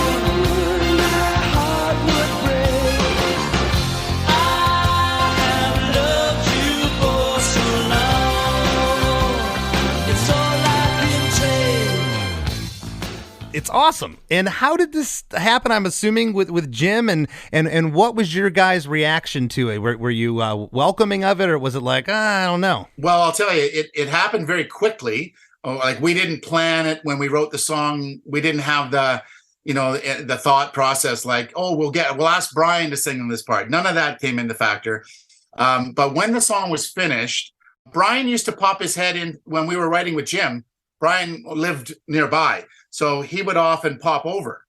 A: awesome. And how did this happen? I'm assuming with Jim, and what was your guys' reaction to it? Were you welcoming of it, or was it like, I don't know?
C: Well, I'll tell you, it happened very quickly. Like, we didn't plan it when we wrote the song. We didn't have the thought process like, oh, we'll ask Brian to sing in this part. None of that came into factor. But when the song was finished, Brian used to pop his head in when we were writing with Jim. Brian lived nearby, so he would often pop over,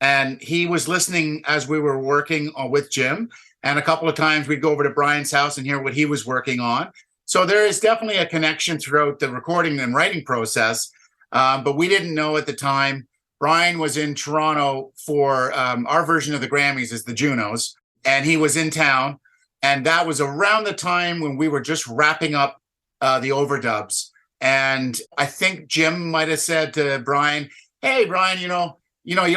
C: and he was listening as we were working with Jim. And a couple of times we'd go over to Brian's house and hear what he was working on. So there is definitely a connection throughout the recording and writing process. But we didn't know at the time. Brian was in Toronto for our version of the Grammys is the Junos, and he was in town. And that was around the time when we were just wrapping up the overdubs. And I think Jim might have said to Brian, hey, Brian, you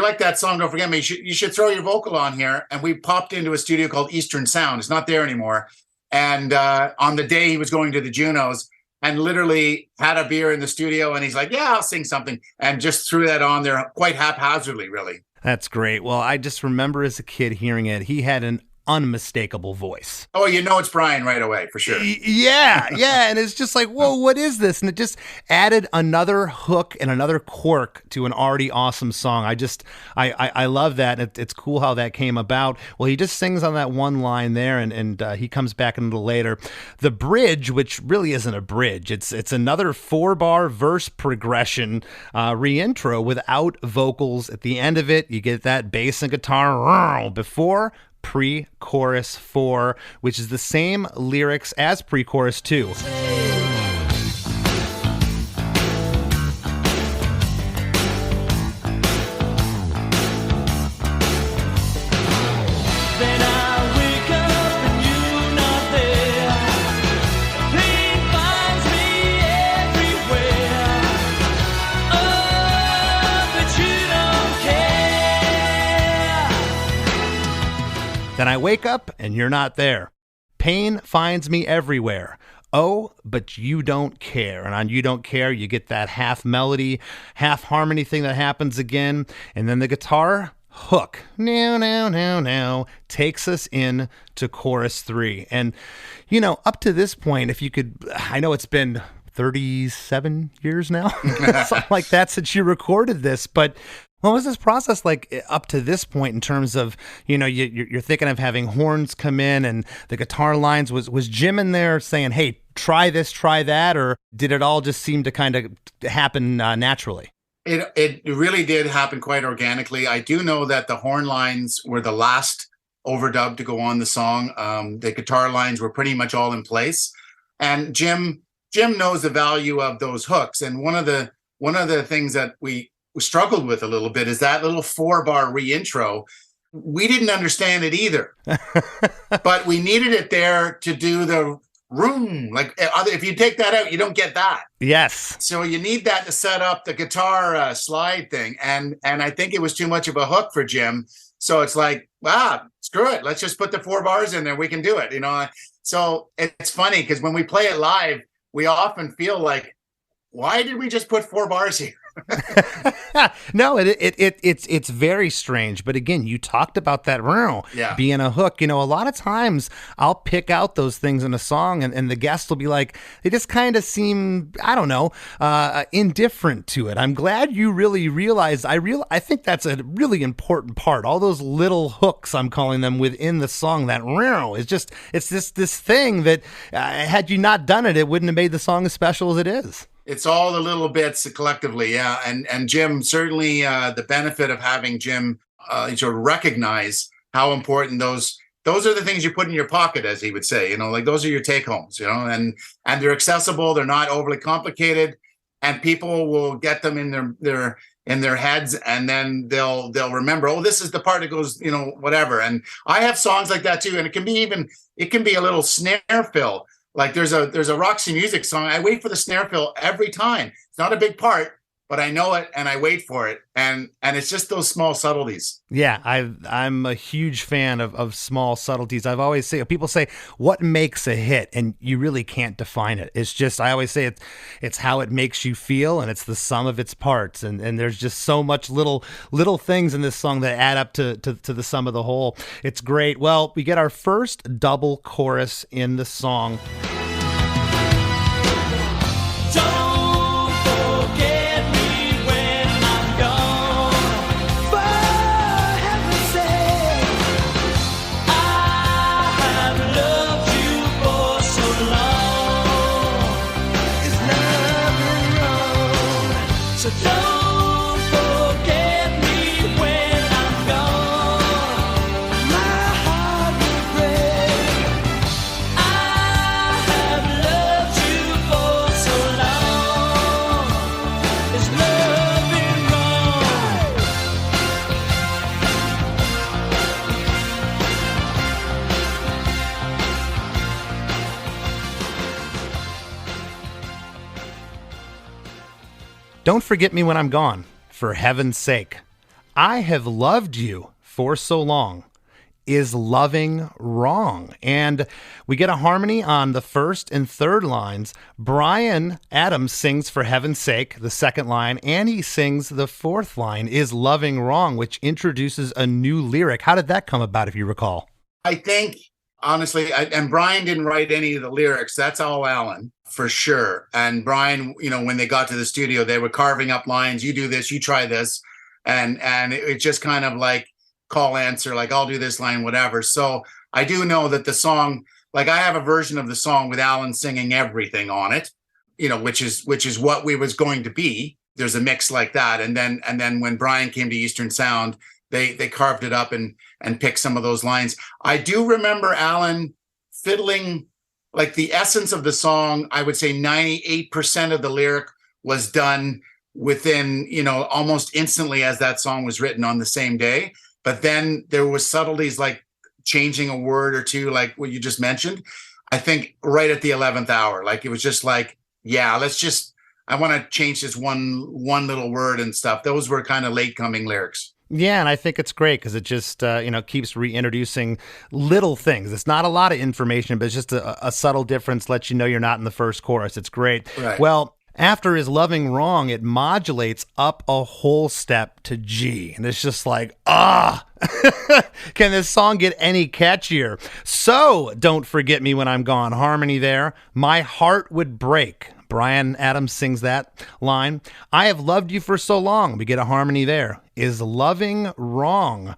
C: like that song, Don't Forget Me. You should throw your vocal on here. And we popped into a studio called Eastern Sound. It's not there anymore. And on the day he was going to the Junos, and literally had a beer in the studio, and he's like, yeah, I'll sing something. And just threw that on there quite haphazardly, really.
A: That's great. Well, I just remember as a kid hearing it, he had an unmistakable voice.
C: Oh, it's Brian right away, for sure.
A: Yeah. And it's just like, whoa, what is this? And it just added another hook and another quirk to an already awesome song. I love that. It's cool how that came about. Well, he just sings on that one line there, and he comes back a little later. The bridge, which really isn't a bridge, it's another 4-bar verse progression re-intro without vocals. At the end of it, you get that bass and guitar before pre-chorus 4, which is the same lyrics as pre-chorus 2. Then I wake up and you're not there. Pain finds me everywhere. Oh, but you don't care. And on You Don't Care, you get that half melody, half harmony thing that happens again. And then the guitar hook, now, takes us in to chorus 3. And, up to this point, if you could, I know it's been 37 years now, something like that since you recorded this, but what was this process like up to this point in terms of, you're thinking of having horns come in and the guitar lines? Was Jim in there saying, hey, try this, try that, or did it all just seem to kind of happen naturally?
C: It really did happen quite organically. I do know that the horn lines were the last overdub to go on the song. The guitar lines were pretty much all in place, and Jim knows the value of those hooks. And one of the things that we struggled with a little bit is that little 4-bar re-intro. We didn't understand it either, but we needed it there to do the room. Like, if you take that out, you don't get that.
A: Yes.
C: So you need that to set up the guitar slide thing. And I think it was too much of a hook for Jim. So it's like, screw it. Let's just put the 4 bars in there. We can do it. So it's funny because when we play it live, we often feel like, why did we just put 4 bars here?
A: No, it's very strange. But again, you talked about that being a hook. A lot of times I'll pick out those things in a song and the guests will be like, they just kind of seem, I don't know, indifferent to it. I'm glad you really realized. I think that's a really important part. All those little hooks, I'm calling them, within the song, that it's this thing that had you not done it, it wouldn't have made the song as special as it is.
C: It's all the little bits collectively, yeah. And Jim, certainly the benefit of having Jim sort of recognize how important those are the things you put in your pocket, as he would say, like those are your take homes, and they're accessible, they're not overly complicated, and people will get them in their heads, and then they'll remember, oh, this is the part that goes, whatever. And I have songs like that too, and it can be a little snare fill. Like there's a Roxy Music song. I wait for the snare fill every time. It's not a big part, but I know it and I wait for it. And it's just those small subtleties.
A: Yeah, I'm a huge fan of small subtleties. I've always say, people say, what makes a hit? And you really can't define it. It's just, I always say it's how it makes you feel, and it's the sum of its parts. And there's just so much little things in this song that add up to the sum of the whole. It's great. Well, we get our first double chorus in the song.
D: Don't forget me when I'm gone. For heaven's sake, I have loved you for so long. It's nothing wrong. So don't forget me when I'm gone. My heart will break. I have loved you for so long. There's nothing wrong.
A: Don't forget me when I'm gone, for heaven's sake. I have loved you for so long. Is loving wrong? And we get a harmony on the first and third lines. Bryan Adams sings for heaven's sake, the second line, and he sings the fourth line, is loving wrong, which introduces a new lyric. How did that come about, if you recall?
C: I think, honestly, and Brian didn't write any of the lyrics. That's all Alan, for sure. And Brian, when they got to the studio, they were carving up lines. You do this, you try this. And it just kind of like call answer, like I'll do this line, whatever. So I do know that the song, like I have a version of the song with Alan singing everything on it, which is what we was going to be. There's a mix like that. And then when Brian came to Eastern Sound, they carved it up and picked some of those lines. I do remember Alan fiddling, like the essence of the song. I would say 98% of the lyric was done within, almost instantly as that song was written on the same day. But then there was subtleties like changing a word or two, like what you just mentioned. I think right at the 11th hour, like it was just like, yeah, I want to change this one little word and stuff. Those were kind of late coming lyrics.
A: Yeah, and I think it's great because it just, keeps reintroducing little things. It's not a lot of information, but it's just a subtle difference, lets you know you're not in the first chorus. It's great.
C: Right.
A: Well, after Is Loving Wrong, it modulates up a whole step to G. And it's just like, can this song get any catchier? So, Don't Forget Me When I'm Gone. Harmony there. My heart would break. Bryan Adams sings that line. I have loved you for so long. We get a harmony there. Is loving wrong?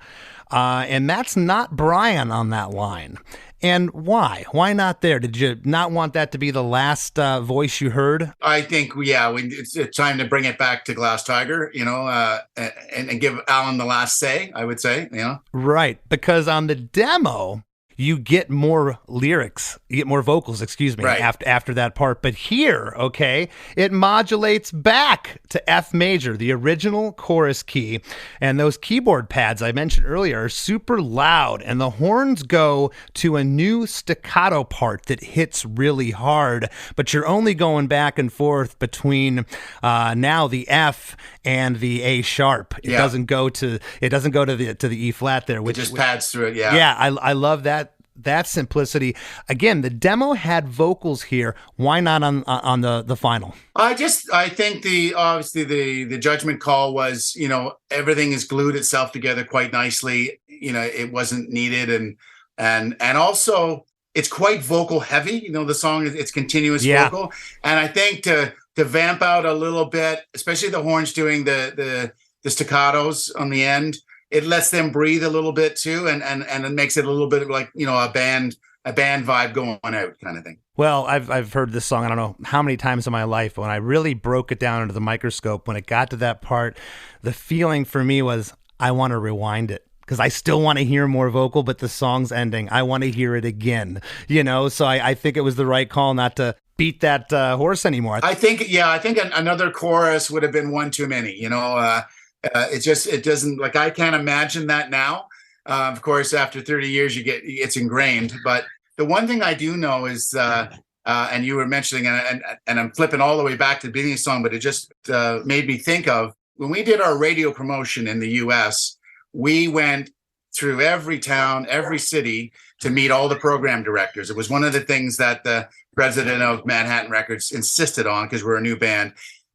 A: And that's not Bryan on that line. And why? Why not there? Did you not want that to be the last voice you heard?
C: I think, it's time to bring it back to Glass Tiger, and give Alan the last say, I would say,
A: Right, because on the demo, you get more lyrics, you get more vocals,
C: Right.
A: after that part. But here, okay, it modulates back to F major, the original chorus key. And those keyboard pads I mentioned earlier are super loud. And the horns go to a new staccato part that hits really hard. But you're only going back and forth between now the F and the A sharp. It doesn't go to the E flat there.
C: It just pads through it. Yeah.
A: Yeah, I love that simplicity. Again, the demo had vocals here. Why not on the final?
C: I think the judgment call was, everything is glued itself together quite nicely. It wasn't needed, and also it's quite vocal heavy. The song it's continuous vocal, and I think to vamp out a little bit, especially the horns doing the staccatos on the end, it lets them breathe a little bit too, and it makes it a little bit like a band vibe going out kind of thing.
A: Well, I've heard this song I don't know how many times in my life, but when I really broke it down under the microscope, when it got to that part, the feeling for me was I want to rewind it. Because I still want to hear more vocal, but the song's ending. I want to hear it again, So I think it was the right call not to beat that horse anymore.
C: I think another chorus would have been one too many. It doesn't, like, I can't imagine that now. Of course, after 30 years, it's ingrained. But the one thing I do know is and you were mentioning, and I'm flipping all the way back to the beginning of the song, but it just made me think of when we did our radio promotion in the US, we went through every town, every city to meet all the program directors. It was one of the things that the president of Manhattan Records insisted on because we're a new band.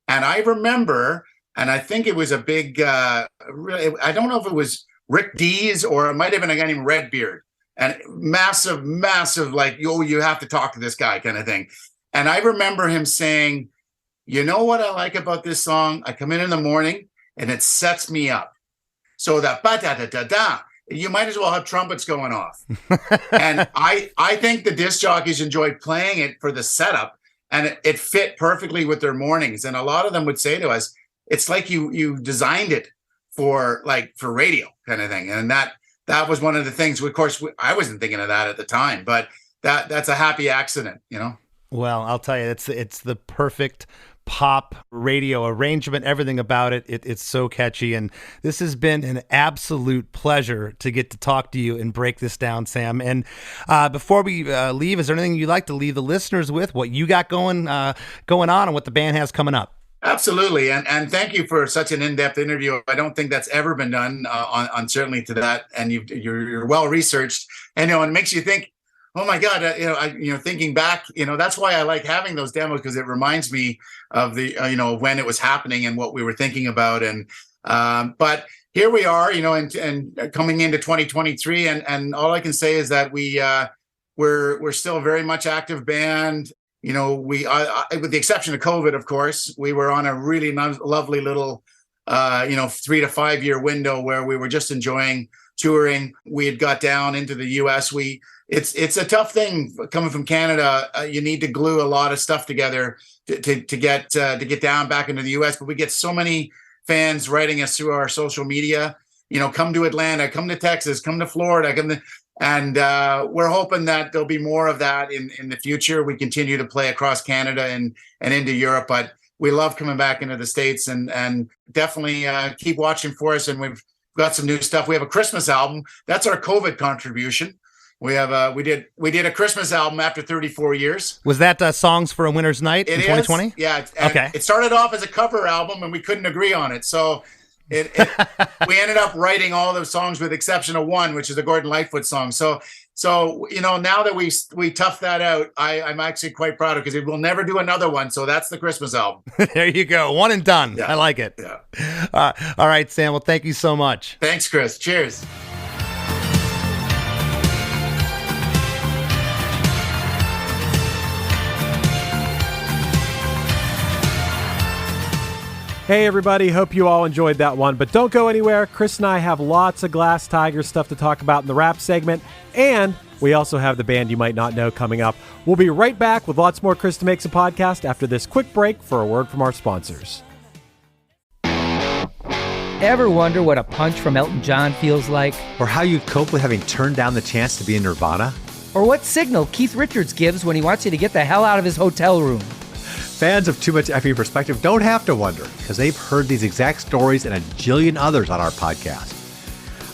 C: And I remember, and I think it was a big, I don't know if it was Rick Dees or it might have been a guy named Redbeard. And massive, like, you have to talk to this guy kind of thing. And I remember him saying, you know what I like about this song? I come in the morning and it sets me up. So that ba-da-da-da-da, you might as well have trumpets going off. And I think the disc jockeys enjoyed playing it for the setup, and it fit perfectly with their mornings. And a lot of them would say to us, it's like you designed it for radio kind of thing. And that was one of the things. Of course, I wasn't thinking of that at the time, but that's a happy accident, you know?
A: Well, I'll tell you, it's the perfect pop radio arrangement, everything about it. It's so catchy. And this has been an absolute pleasure to get to talk to you and break this down, Sam. And before we leave, is there anything you'd like to leave the listeners with, what you got going on and what the band has coming up?
C: Absolutely. And thank you for such an in-depth interview. I don't think that's ever been done on certainly to that. And you're well-researched, and, it makes you think, oh my God, thinking back, that's why I like having those demos, because it reminds me of the, when it was happening and what we were thinking about. And, but here we are, and coming into 2023. And all I can say is that we're still a very much active band. We, with the exception of COVID, of course, we were on a really lovely little, 3 to 5 year window where we were just enjoying touring. We had got down into the US. It's a tough thing coming from Canada. You need to glue a lot of stuff together to get down back into the US. But we get so many fans writing us through our social media. Come to Atlanta, come to Texas, come to Florida, and we're hoping that there'll be more of that in the future. We continue to play across Canada and into Europe, but we love coming back into the States, and definitely keep watching for us. And we've got some new stuff. We have a Christmas album. That's our COVID contribution. We have we did a Christmas album after 34 years.
A: Was that Songs for a Winter's Night in 2020?
C: Yeah.
A: Okay.
C: It started off as a cover album, and we couldn't agree on it. So we ended up writing all those songs with exception of one, which is a Gordon Lightfoot song. So now that we toughed that out, I'm actually quite proud of, because we'll never do another one. So that's the Christmas album.
A: There you go. One and done.
C: Yeah.
A: I like it.
C: Yeah.
A: All right, Sam. Well, thank you so much.
C: Thanks, Chris. Cheers.
E: Hey everybody, hope you all enjoyed that one, but don't go anywhere. Chris and I have lots of Glass Tiger stuff to talk about in the rap segment, and we also have the band you might not know coming up. We'll be right back with lots more Chris DeMakes a Podcast after this quick break for a word from our sponsors.
G: Ever wonder what a punch from Elton John feels like?
H: Or how you'd cope with having turned down the chance to be in Nirvana?
G: Or what signal Keith Richards gives when he wants you to get the hell out of his hotel room?
H: Fans of Too Much Effing Perspective don't have to wonder, because they've heard these exact stories and a jillion others on our podcast.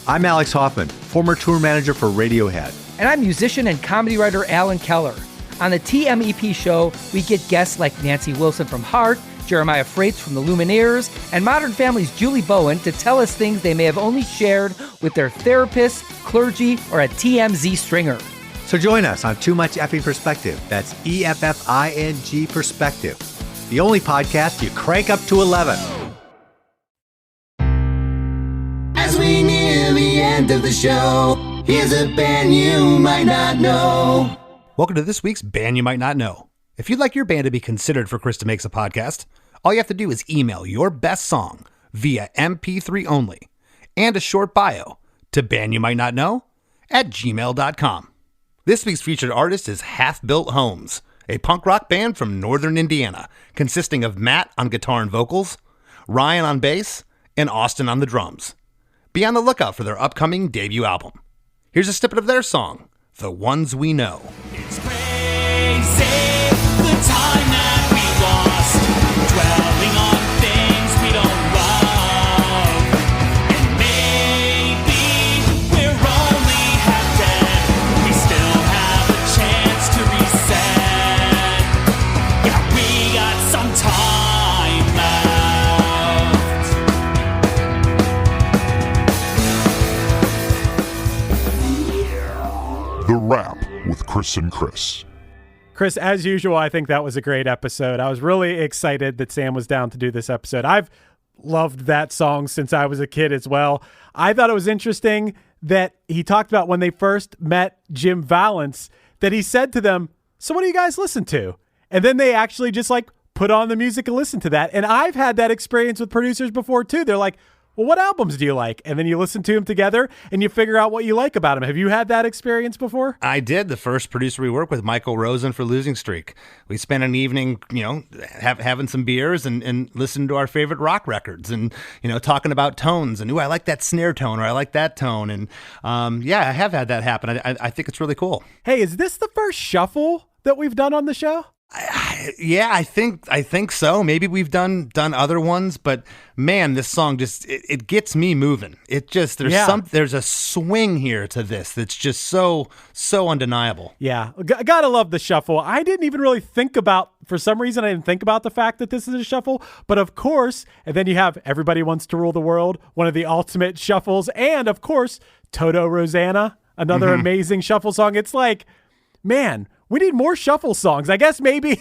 H: I'm Alex Hoffman, former tour manager for Radiohead.
G: And I'm musician and comedy writer Alan Keller. On the TMEP show, we get guests like Nancy Wilson from Heart, Jeremiah Freites from the Lumineers, and Modern Family's Julie Bowen to tell us things they may have only shared with their therapist, clergy, or a TMZ stringer.
H: So join us on Too Much Effing Perspective. That's EFFING Perspective. The only podcast you crank up to 11.
B: As we near the end of the show, here's a band you might not know.
A: Welcome to this week's Band You Might Not Know. If you'd like your band to be considered for Chris DeMakes a Podcast, all you have to do is email your best song via MP3 only and a short bio to bandyoumightnotknow@gmail.com. This week's featured artist is Half Built Homes, a punk rock band from northern Indiana, consisting of Matt on guitar and vocals, Ryan on bass, and Austin on the drums. Be on the lookout for their upcoming debut album. Here's a snippet of their song, The Ones We Know.
D: It's crazy, the time that we lost, dwelling on things we don't love. And maybe we're only half dead, we still have a chance to reset.
I: Chris and Chris.
E: Chris, as usual, I think that was a great episode. I was really excited that Sam was down to do this episode. I've loved that song since I was a kid as well. I thought it was interesting that he talked about when they first met Jim Valance, that he said to them, so what do you guys listen to? And then they actually just like put on the music and listen to that. And I've had that experience with producers before too. They're like, well, what albums do you like? And then you listen to them together and you figure out what you like about them. Have you had that experience before?
A: I did. The first producer we worked with, Michael Rosen for Losing Streak. We spent an evening, having some beers and listening to our favorite rock records and, talking about tones and, I like that snare tone or I like that tone. And I have had that happen. I think it's really cool.
E: Hey, is this the first shuffle that we've done on the show?
A: I think so. Maybe we've done other ones, but man, this song just it gets me moving. It just there's a swing here to this that's just so undeniable.
E: Yeah, gotta love the shuffle. I didn't even really think about, for some reason, I didn't think about the fact that this is a shuffle, but of course, and then you have Everybody Wants to Rule the World, one of the ultimate shuffles, and of course, Toto Rosanna, another amazing shuffle song. It's like, man, we need more shuffle songs. I guess maybe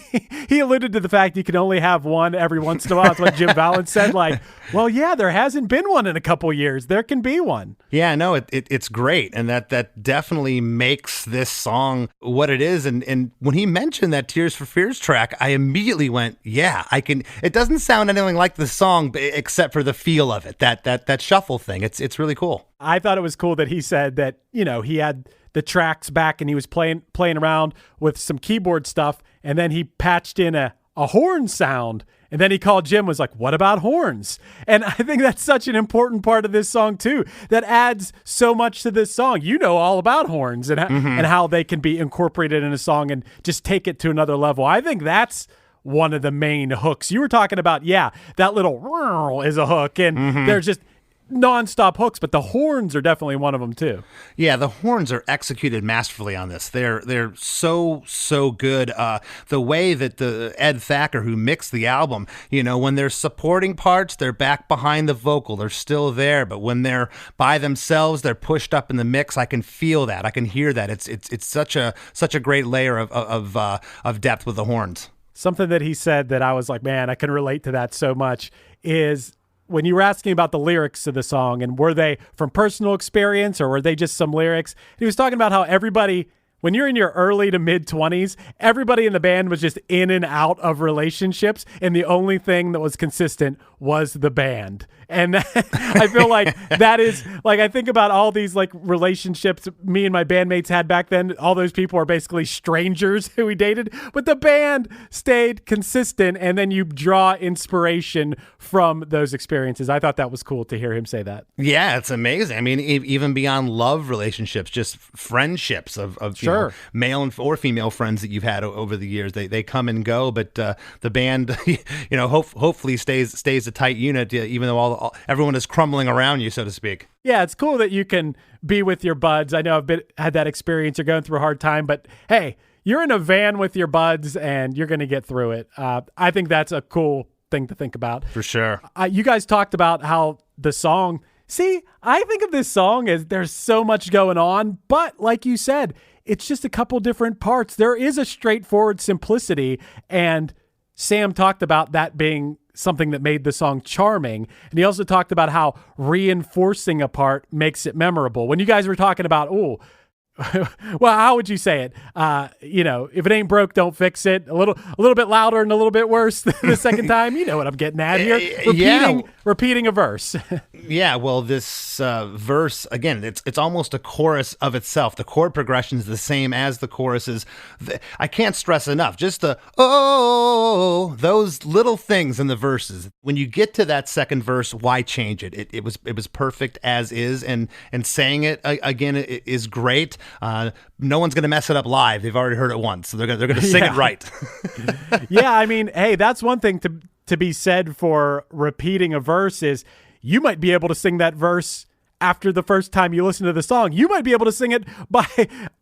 E: he alluded to the fact you can only have one every once in a while. That's what Jim Valance said. Like, well, yeah, there hasn't been one in a couple years. There can be one.
A: Yeah, no, it's great. And that definitely makes this song what it is. And when he mentioned that Tears for Fears track, I immediately went, yeah, I can. It doesn't sound anything like the song except for the feel of it, that shuffle thing. It's really cool.
E: I thought it was cool that he said that, he had the tracks back and he was playing around with some keyboard stuff, and then he patched in a horn sound, and then he called Jim, was like, what about horns? And I think that's such an important part of this song too, that adds so much to this song. All about horns and how they can be incorporated in a song and just take it to another level. I think that's one of the main hooks. You were talking about, that little is a hook, and there's just non-stop hooks, but the horns are definitely one of them too.
A: Yeah, the horns are executed masterfully on this. They're so good. The way that the Ed Thacker, who mixed the album, when they're supporting parts, they're back behind the vocal, they're still there, but when they're by themselves, they're pushed up in the mix. I can feel that. I can hear that. It's such a great layer of depth with the horns.
E: Something that he said that I was like, man, I can relate to that so much is when you were asking about the lyrics of the song and were they from personal experience or were they just some lyrics, he was talking about how everybody, when you're in your early to mid 20s, everybody in the band was just in and out of relationships, and the only thing that was consistent was the band. And I feel like that is, like, I think about all these like relationships me and my bandmates had back then. All those people are basically strangers who we dated, but the band stayed consistent, and then you draw inspiration from those experiences. I thought that was cool to hear him say that.
A: Yeah, it's amazing. I mean, even beyond love relationships, just friendships of
E: sure.
A: Male or female friends that you've had over the years. They come and go, but the band, hopefully stays a tight unit, even though everyone is crumbling around you, so to speak.
E: Yeah, it's cool that you can be with your buds. I know I've had that experience. You're going through a hard time, but hey, you're in a van with your buds and you're going to get through it. I think that's a cool thing to think about.
A: For sure.
E: You guys talked about how the song, I think of this song as there's so much going on, but like you said, it's just a couple different parts. There is a straightforward simplicity, and Sam talked about that being something that made the song charming. And he also talked about how reinforcing a part makes it memorable. When you guys were talking about, well, how would you say it? If it ain't broke, don't fix it. A little bit louder and a little bit worse the second time. You know what I'm getting at here. Repeating a verse.
A: Yeah, well, this verse, again, it's almost a chorus of itself. The chord progression is the same as the choruses. I can't stress enough, just those little things in the verses. When you get to that second verse, why change it? It was perfect as is, and saying it again is great. No one's going to mess it up live. They've already heard it once, so they're going to sing it right.
E: Yeah, I mean, hey, that's one thing to be said for repeating a verse is you might be able to sing that verse after the first time you listen to the song. You might be able to sing it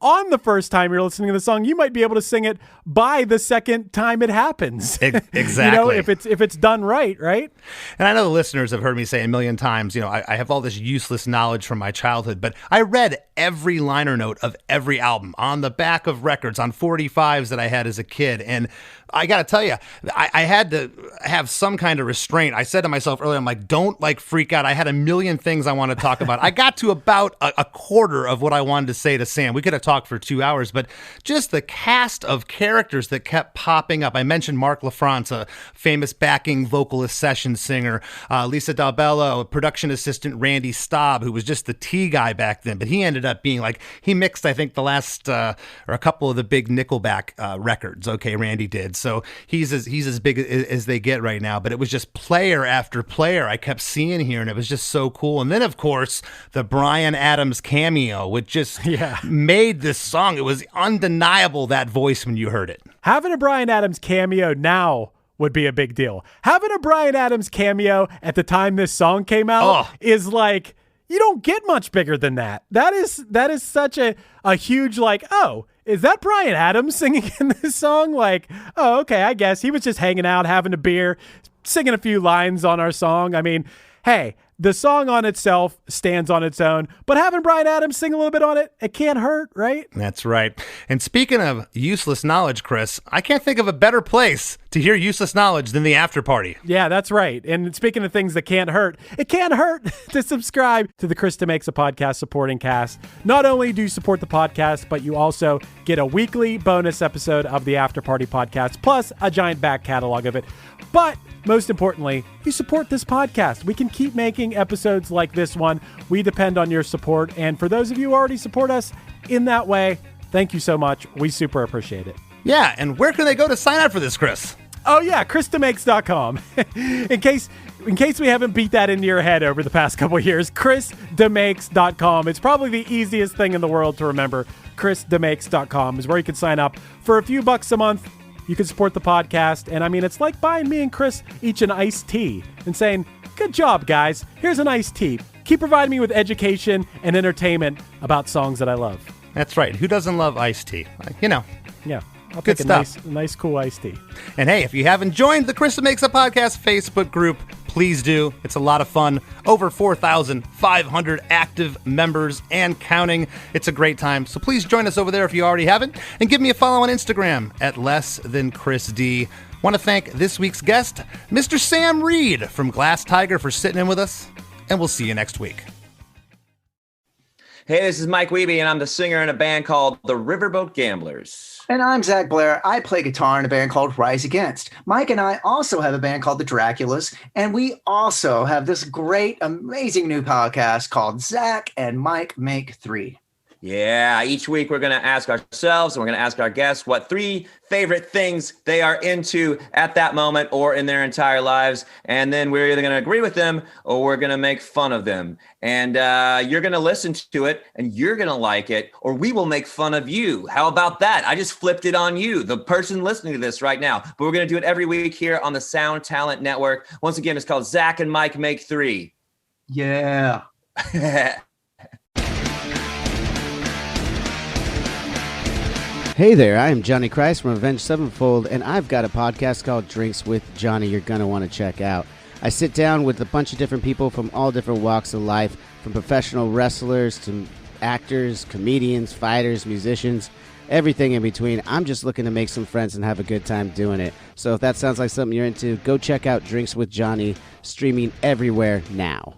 E: on the first time you're listening to the song. You might be able to sing it by the second time it happens.
A: Exactly.
E: If it's done right?
A: And I know the listeners have heard me say a million times, I have all this useless knowledge from my childhood, but I read every liner note of every album on the back of records, on 45s that I had as a kid. And I got to tell you, I had to have some kind of restraint. I said to myself earlier, I'm like, don't like freak out. I had a million things I wanted to talk about. I got to about a quarter of what I wanted to say to Sam. We could have talked for 2 hours, but just the cast of characters that kept popping up. I mentioned Mark LaFrance, a famous backing vocalist session singer, Lisa Dalbello, a production assistant, Randy Staub, who was just the T guy back then, but he ended up being like, he mixed, I think, the last, or a couple of the big Nickelback records. Okay, Randy did. So he's as big as they get right now, but it was just player after player I kept seeing here, and it was just so cool. And then, of course, the Bryan Adams cameo, which just made this song. It was undeniable, that voice when you heard it.
E: Having a Bryan Adams cameo now would be a big deal. Having a Bryan Adams cameo at the time this song came out is like, you don't get much bigger than that. That is such a huge, like, oh, is that Bryan Adams singing in this song? Like, oh, okay, I guess he was just hanging out, having a beer, singing a few lines on our song. I mean, hey, the song on itself stands on its own, but having Bryan Adams sing a little bit on it, it can't hurt, right?
A: That's right. And speaking of useless knowledge, Chris, I can't think of a better place to hear useless knowledge than the after party.
E: Yeah, that's right. And speaking of things that can't hurt, it can't hurt to subscribe to the Chris DeMakes a Podcast supporting cast. Not only do you support the podcast, but you also get a weekly bonus episode of the After Party podcast, plus a giant back catalog of it. But most importantly, you support this podcast. We can keep making episodes like this one. We depend on your support. And for those of you who already support us in that way, thank you so much. We super appreciate it.
A: Yeah, and where can they go to sign up for this, Chris?
E: Oh, yeah, ChrisDeMakes.com. in case we haven't beat that into your head over the past couple of years, ChrisDeMakes.com. It's probably the easiest thing in the world to remember. ChrisDeMakes.com is where you can sign up for a few bucks a month. You can support the podcast, and I mean, it's like buying me and Chris each an iced tea and saying, good job, guys. Here's an iced tea. Keep providing me with education and entertainment about songs that I love.
A: That's right. Who doesn't love iced tea? You know.
E: Yeah. I'll
A: Good
E: take
A: stuff.
E: a nice, cool iced tea.
A: And hey, if you haven't joined the Chris DeMakes a Podcast Facebook group, please do. It's a lot of fun. Over 4,500 active members and counting. It's a great time. So please join us over there if you already haven't. And give me a follow on Instagram at LessThanChrisD. Want to thank this week's guest, Mr. Sam Reid from Glass Tiger, for sitting in with us. And we'll see you next week.
I: Hey, this is Mike Wiebe, and I'm the singer in a band called the Riverboat Gamblers.
J: And I'm Zach Blair. I play guitar in a band called Rise Against. Mike and I also have a band called the Draculas, and we also have this great, amazing new podcast called Zach and Mike Make 3.
I: Yeah, each week we're going to ask ourselves and we're going to ask our guests what 3 favorite things they are into at that moment or in their entire lives. And then we're either going to agree with them or we're going to make fun of them. And you're going to listen to it and you're going to like it, or we will make fun of you. How about that? I just flipped it on you, the person listening to this right now. But we're going to do it every week here on the Sound Talent Network. Once again, it's called Zach and Mike Make 3.
J: Yeah.
K: Hey there, I am Johnny Christ from Avenged Sevenfold, and I've got a podcast called Drinks with Johnny you're going to want to check out. I sit down with a bunch of different people from all different walks of life, from professional wrestlers to actors, comedians, fighters, musicians, everything in between. I'm just looking to make some friends and have a good time doing it. So if that sounds like something you're into, go check out Drinks with Johnny, streaming everywhere now.